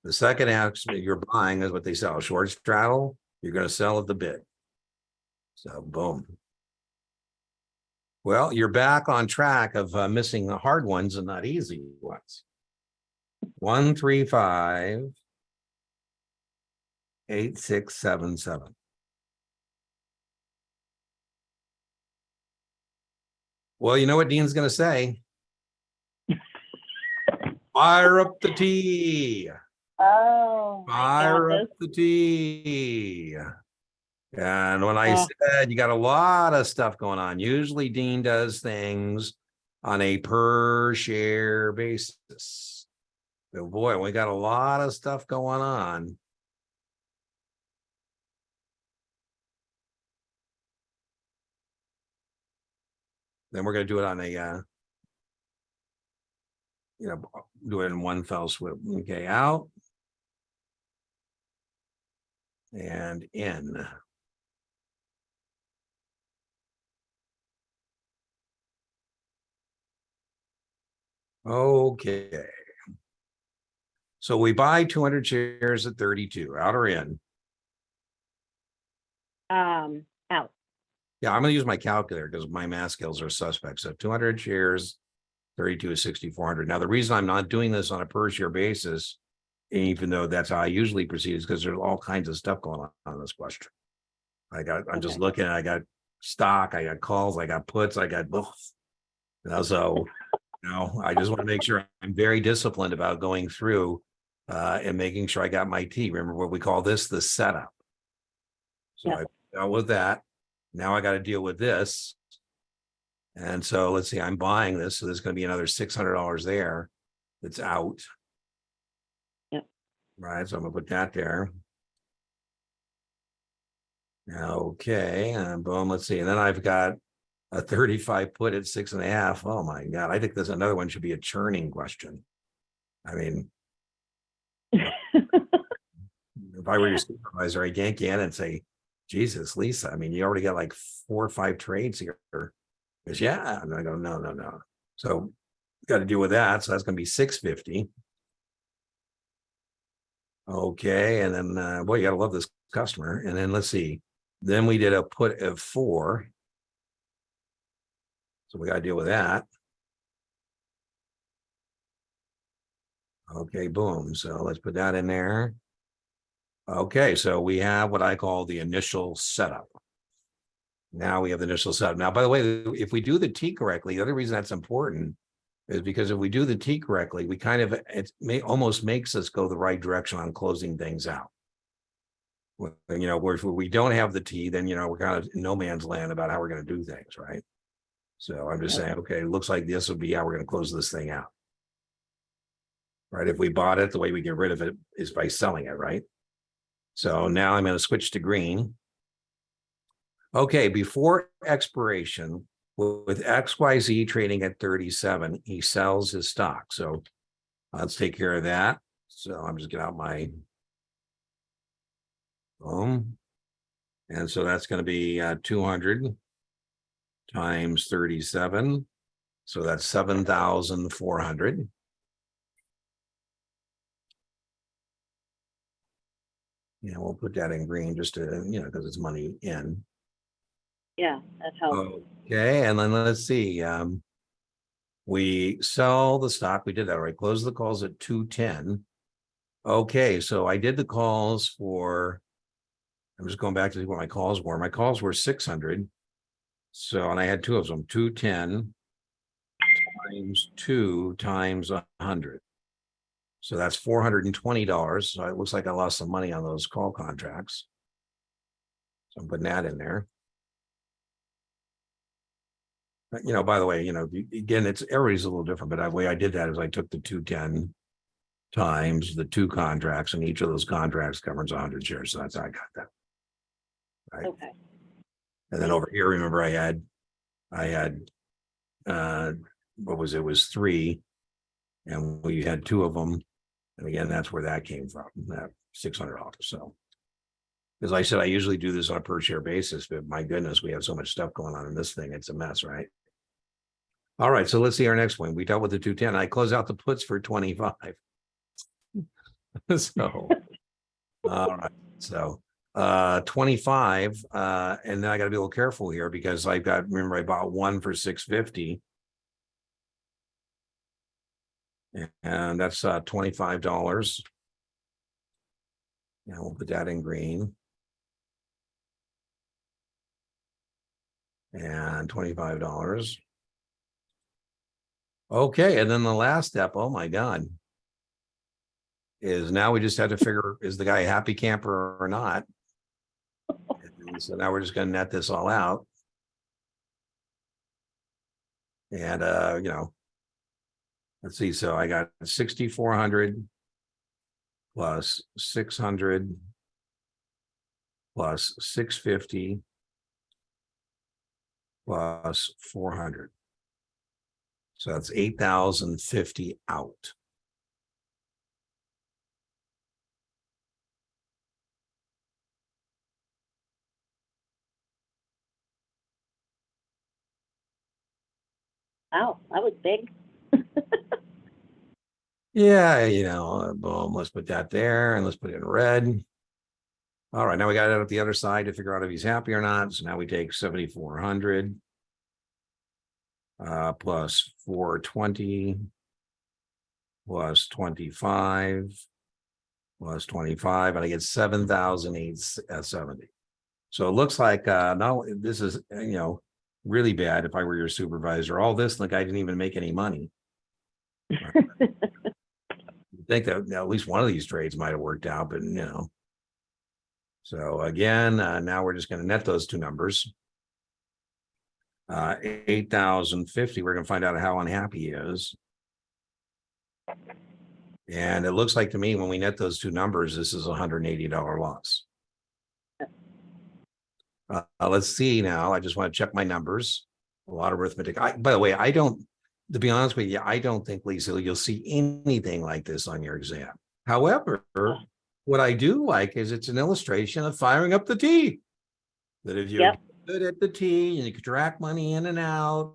The second aspect you're buying is what they sell. Short straddle, you're going to sell at the bid. So boom. Well, you're back on track of missing the hard ones and not easy ones. 135.8677. Well, you know what Dean's going to say? Fire up the tea. Oh, Fire up the tea. And when I said you got a lot of stuff going on, usually Dean does things on a per share basis. But boy, we got a lot of stuff going on. Then we're going to do it on a, do it in one fell swoop. Okay, out and in. Okay. So we buy 200 shares at 32, out or in? Out. Yeah, I'm going to use my calculator because my math skills are suspect. So 200 shares, 32 is 6,400. Now, the reason I'm not doing this on a per share basis, even though that's how I usually proceed, is because there's all kinds of stuff going on this question. I'm just looking, I got stock, I got calls, I got puts, I got both. So, I just want to make sure I'm very disciplined about going through and making sure I got my T. Remember what we call this, the setup. So Yep. I dealt with that. Now I got to deal with this. And so let's see, I'm buying this. So there's going to be another $600 there that's out. Yep. Right. So I'm going to put that there. Okay. And boom, let's see. And then I've got a 35 put at 6.5. Oh my God. I think there's another one should be a churning question. I mean, if I were your supervisor, I'd yank you in and say, Jesus, Lisa, I mean, you already got like 4 or 5 trades here. Because yeah, and I go, no. So got to deal with that. So that's going to be 650. Okay, and then boy, you gotta love this customer. And then let's see. Then we did a put of 4. So we got to deal with that. Okay, boom. So let's put that in there. Okay, so we have what I call the initial setup. Now we have the initial setup. Now, by the way, if we do the T correctly, the other reason that's important is because if we do the T correctly, we kind of, almost makes us go the right direction on closing things out. Where if we don't have the T, then, we're kind of in no man's land about how we're going to do things, right? So I'm just saying, okay, it looks like this will be how we're going to close this thing out. Right? If we bought it, the way we get rid of it is by selling it, right? So now I'm going to switch to green. Okay, before expiration, with XYZ trading at 37, he sells his stock. So let's take care of that. So I'm just getting out my boom. And so that's going to be 200 times 37. So that's 7,400. Yeah, we'll put that in green just to, because it's money in. Yeah, that helps. Okay, and then let's see. We sell the stock. We did that, right? Close the calls at 210. Okay, so I did the calls for, I'm just going back to see what my calls were. My calls were 600. So, and I had 2 of them, 210 times 2 times 100. So that's $420. So it looks like I lost some money on those call contracts. So I'm putting that in there. But, by the way, again, everybody's a little different, but the way I did that is I took the 210 times the 2 contracts, and each of those contracts covers 100 shares. So that's how I got that. Right. Okay. And then over here, remember I had what was it was 3, and we had 2 of them. And again, that's where that came from, that $600. So, as I said, I usually do this on a per share basis, but my goodness, we have so much stuff going on in this thing. It's a mess, right? All right, so let's see our next one. We dealt with the 210. I close out the puts for 25. So, all right. So, 25. And then I got to be a little careful here because remember, I bought 1 for 650. And that's $25. And we'll put that in green. And $25. Okay, and then the last step, oh my God, is now we just have to figure, is the guy a happy camper or not? And so now we're just going to net this all out. And, let's see. So I got 6,400 plus 600 plus 650 plus 400. So that's 8,050 out. Wow, that was big. Yeah, boom, let's put that there and let's put it in red. All right, now we got it at the other side to figure out if he's happy or not. So now we take 7,400 plus 420 plus 25 plus 25, and I get 7,870. So it looks like, no, this is, really bad. If I were your supervisor, all this, the guy didn't even make any money. I think that at least one of these trades might have worked out, but So again, now we're just going to net those two numbers. 8,050. We're going to find out how unhappy he is. And it looks like to me, when we net those two numbers, this is $180 loss. Let's see now. I just want to check my numbers. A lot of arithmetic. By the way, to be honest with you, I don't think, Lisa, you'll see anything like this on your exam. However, what I do like is it's an illustration of firing up the T. That if you're good at the T and you can track money in and out,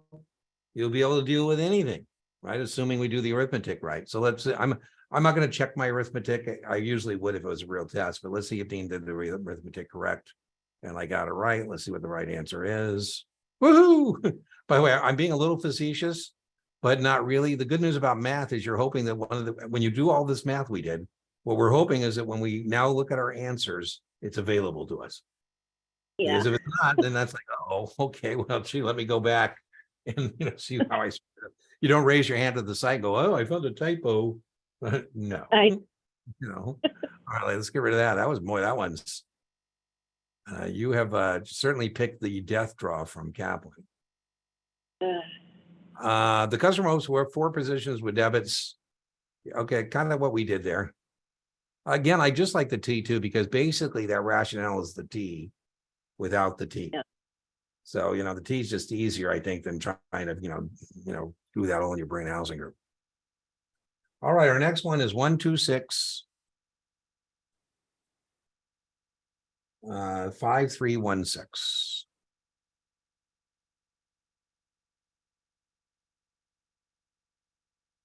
you'll be able to deal with anything, right? Assuming we do the arithmetic right. So let's say I'm not going to check my arithmetic. I usually would if it was a real test, but let's see if Dean did the arithmetic correct. And I got it right. Let's see what the right answer is. Woohoo! By the way, I'm being a little facetious, but not really. The good news about math is you're hoping that when you do all this math we did, what we're hoping is that when we now look at our answers, it's available to us. Yeah. Because if it's not, then that's like, oh, okay, well, gee, let me go back and see how I. You don't raise your hand to the side and go, oh, I found a typo. No. All right, let's get rid of that. That one's. You have certainly picked the death draw from Kaplan. The customer hopes for 4 positions with debits. Okay, kind of what we did there. Again, I just like the T too, because basically that rationale is the T without the T. Yeah. So, the T is just easier, I think, than trying to, do that all in your brain housing group. All right, our next one is 126. 5316.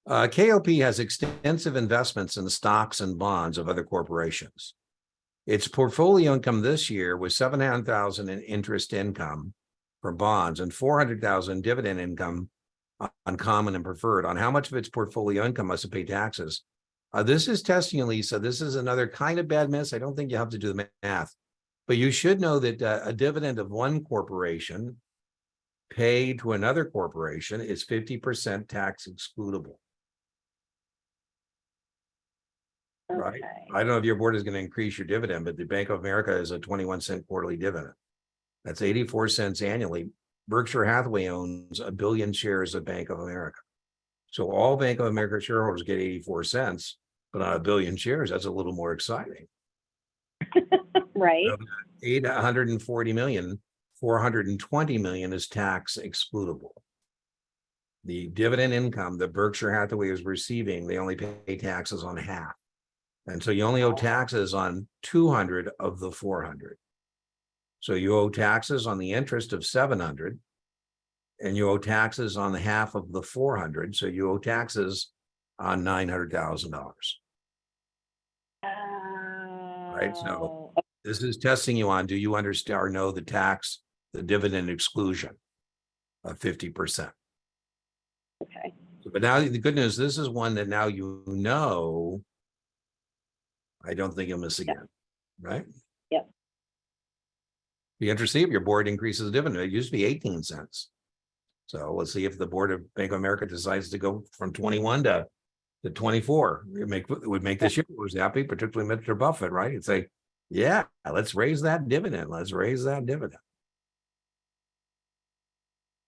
KOP has extensive investments in stocks and bonds of other corporations. Its portfolio income this year was $700,000 in interest income from bonds and $400,000 dividend income on common and preferred. On how much of its portfolio income must it pay taxes? This is testing you, Lisa. This is another kind of bad miss. I don't think you have to do the math. But you should know that a dividend of one corporation paid to another corporation is 50% tax excludable. Okay. Right? I don't know if your board is going to increase your dividend, but the Bank of America is a 21-cent quarterly dividend. That's 84 cents annually. Berkshire Hathaway owns 1 billion shares of Bank of America. So all Bank of America shareholders get 84 cents, but on 1 billion shares, that's a little more exciting. Right. 840 million, 420 million is tax excludable. The dividend income that Berkshire Hathaway is receiving, they only pay taxes on half. And so you only owe taxes on 200 of the 400. So you owe taxes on the interest of 700, and you owe taxes on the half of the 400. So you owe taxes on $900,000. Right. So this is testing you on, do you understand or know the dividend exclusion of 50%? Okay. But now the good news, this is one that now I don't think you'll miss again, right? Yep. Be interesting if your board increases the dividend. It used to be 18 cents. So let's see if the board of Bank of America decides to go from 21 to 24. It would make the shareholders happy, particularly Mr. Buffett, right? It'd say, yeah, let's raise that dividend. Let's raise that dividend.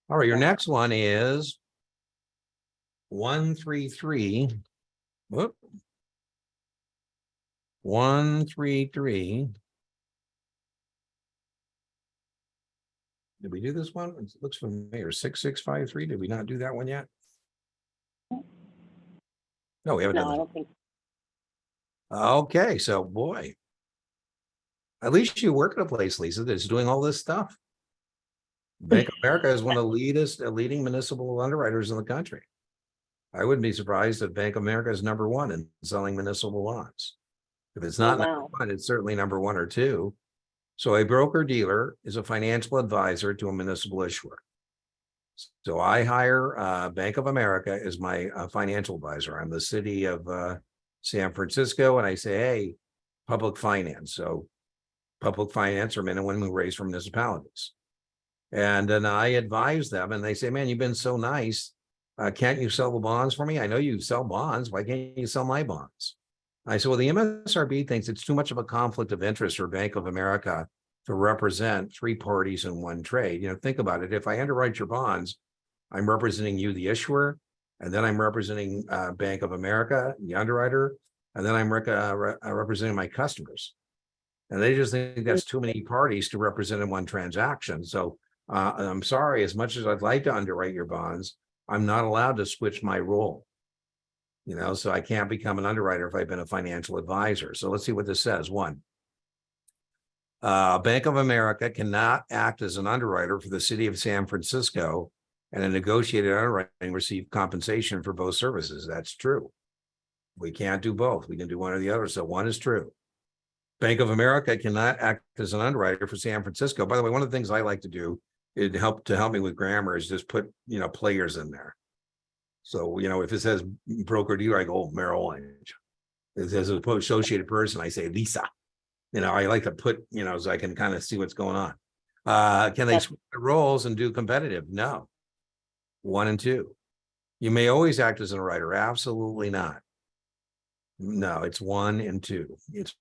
All right, your next one is 133. Whoop. 133. Did we do this one? It looks familiar. 6653. Did we not do that one yet? No, we haven't done No, this. I don't think. Okay, so boy, at least you work at a place, Lisa, that's doing all this stuff. Bank of America is one of the leading municipal underwriters in the country. I wouldn't be surprised if Bank of America is number 1 in selling municipal bonds. If it's not number 1, it's certainly number 1 or 2. So a broker dealer is a financial advisor to a municipal issuer. So I hire Bank of America as my financial advisor. I'm the city of San Francisco, and I say, hey, public finance. So public finance or men and women who raise from municipalities. And then I advise them and they say, man, you've been so nice. Can't you sell the bonds for me? I know you sell bonds. Why can't you sell my bonds? I said, well, the MSRB thinks it's too much of a conflict of interest for Bank of America to represent three parties in one trade. You know, think about it. If I underwrite your bonds, I'm representing you, the issuer, and then I'm representing Bank of America, the underwriter, and then I'm representing my customers. And they just think that's too many parties to represent in one transaction. So I'm sorry, as much as I'd like to underwrite your bonds, I'm not allowed to switch my role. You know, so I can't become an underwriter if I've been a financial advisor. So let's see what this says. One, Bank of America cannot act as an underwriter for the city of San Francisco, and a negotiated underwriting receive compensation for both services. That's true. We can't do both. We can do one or the other. So one is true. Bank of America cannot act as an underwriter for San Francisco. By the way, one of the things I like to do is help me with grammar is just put, you know, players in there. So, you know, if it says broker dealer, I go, oh, Merrill Lynch. If it says associated person, I say Lisa. You know, I like to put, you know, so I can kind of see what's going on. Can they switch the roles and do competitive? No. 1 and 2. You may always act as an underwriter. Absolutely not. No, it's 1 and 2. It's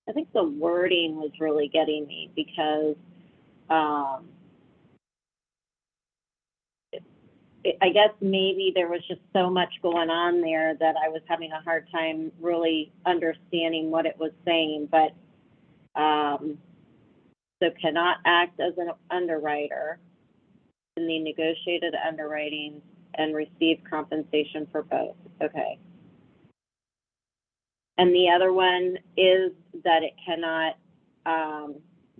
I think the wording was really getting me because I guess maybe there was just so much going on there that I was having a hard time really understanding what it was saying. But so cannot act as an underwriter in the negotiated underwriting and receive compensation for both. Okay. And the other one is that it cannot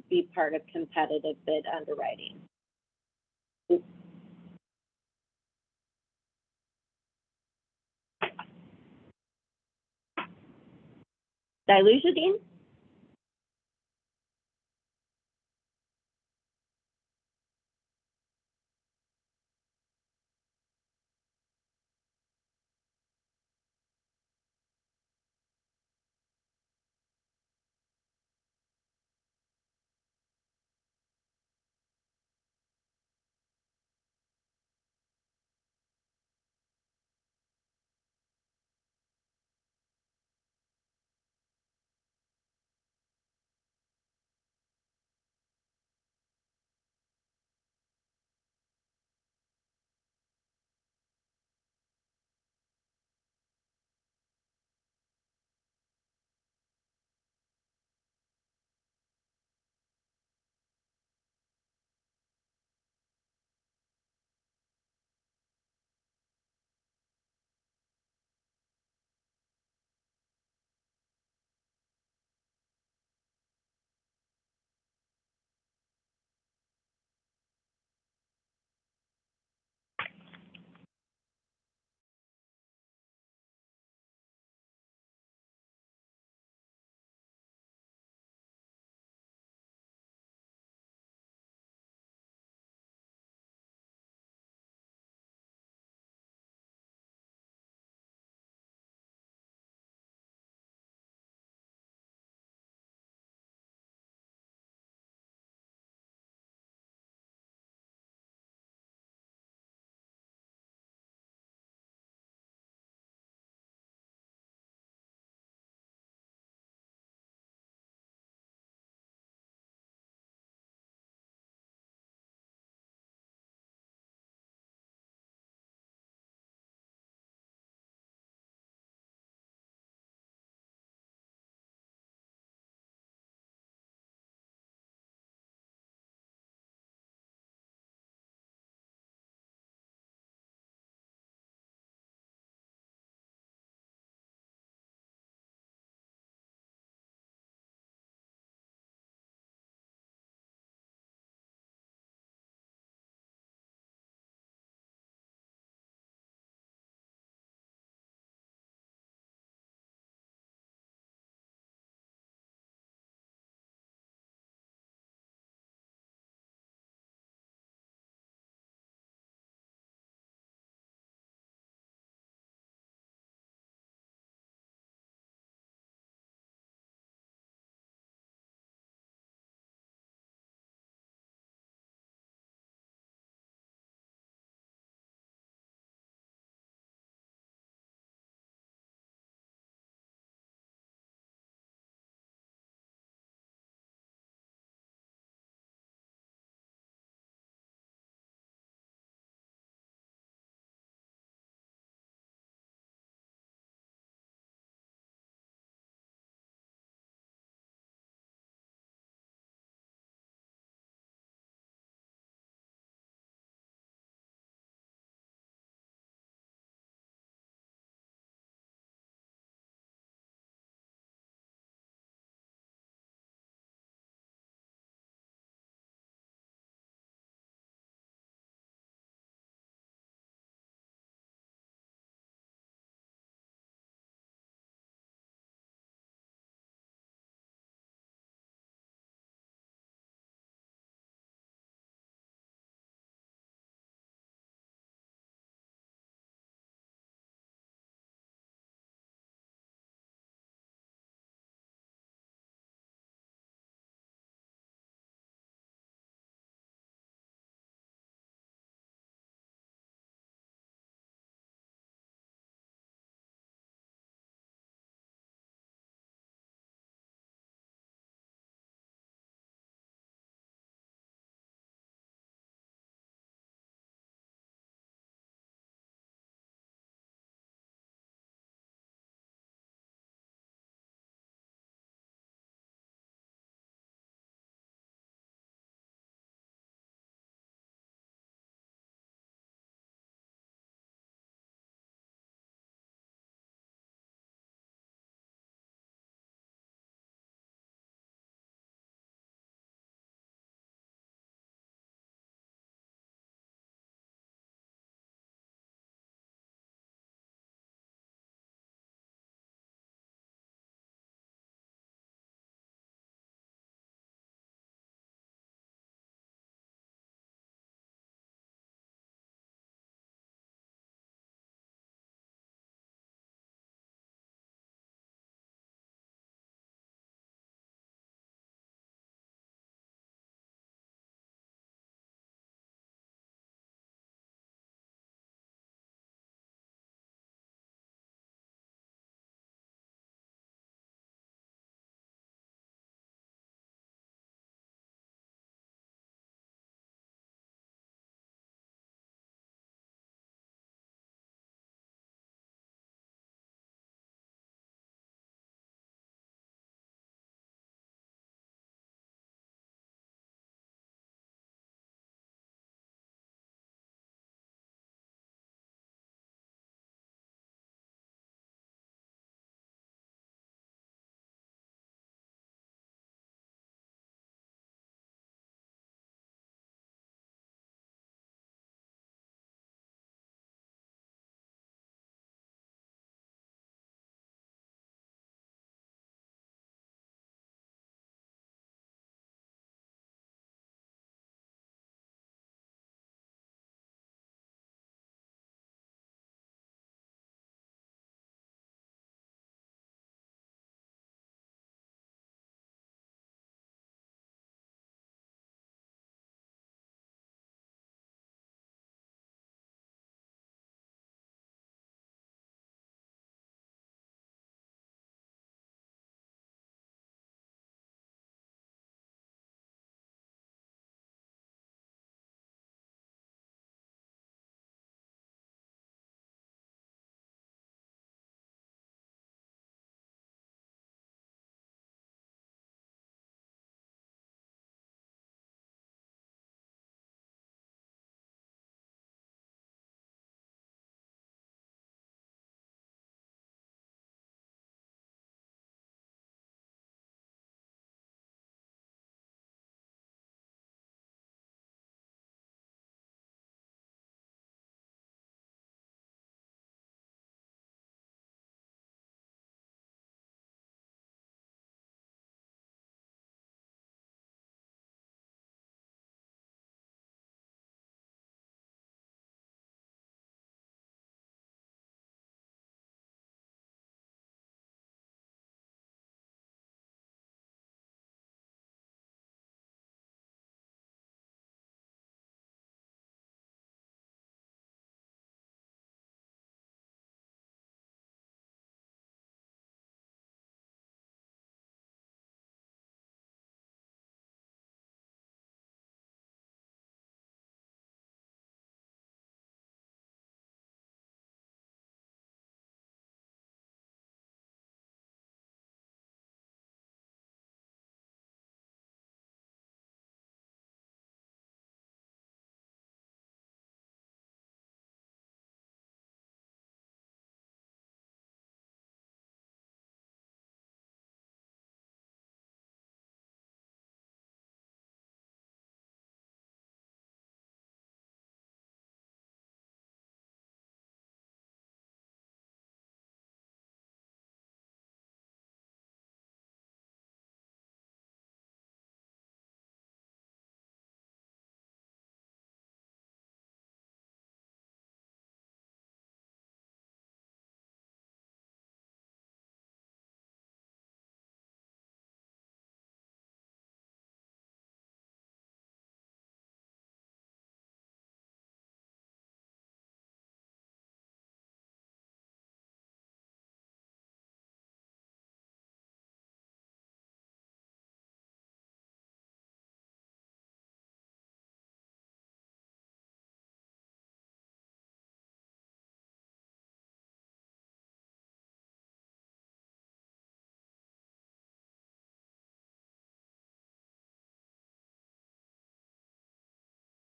be part of competitive bid underwriting. Did I lose you, Dean?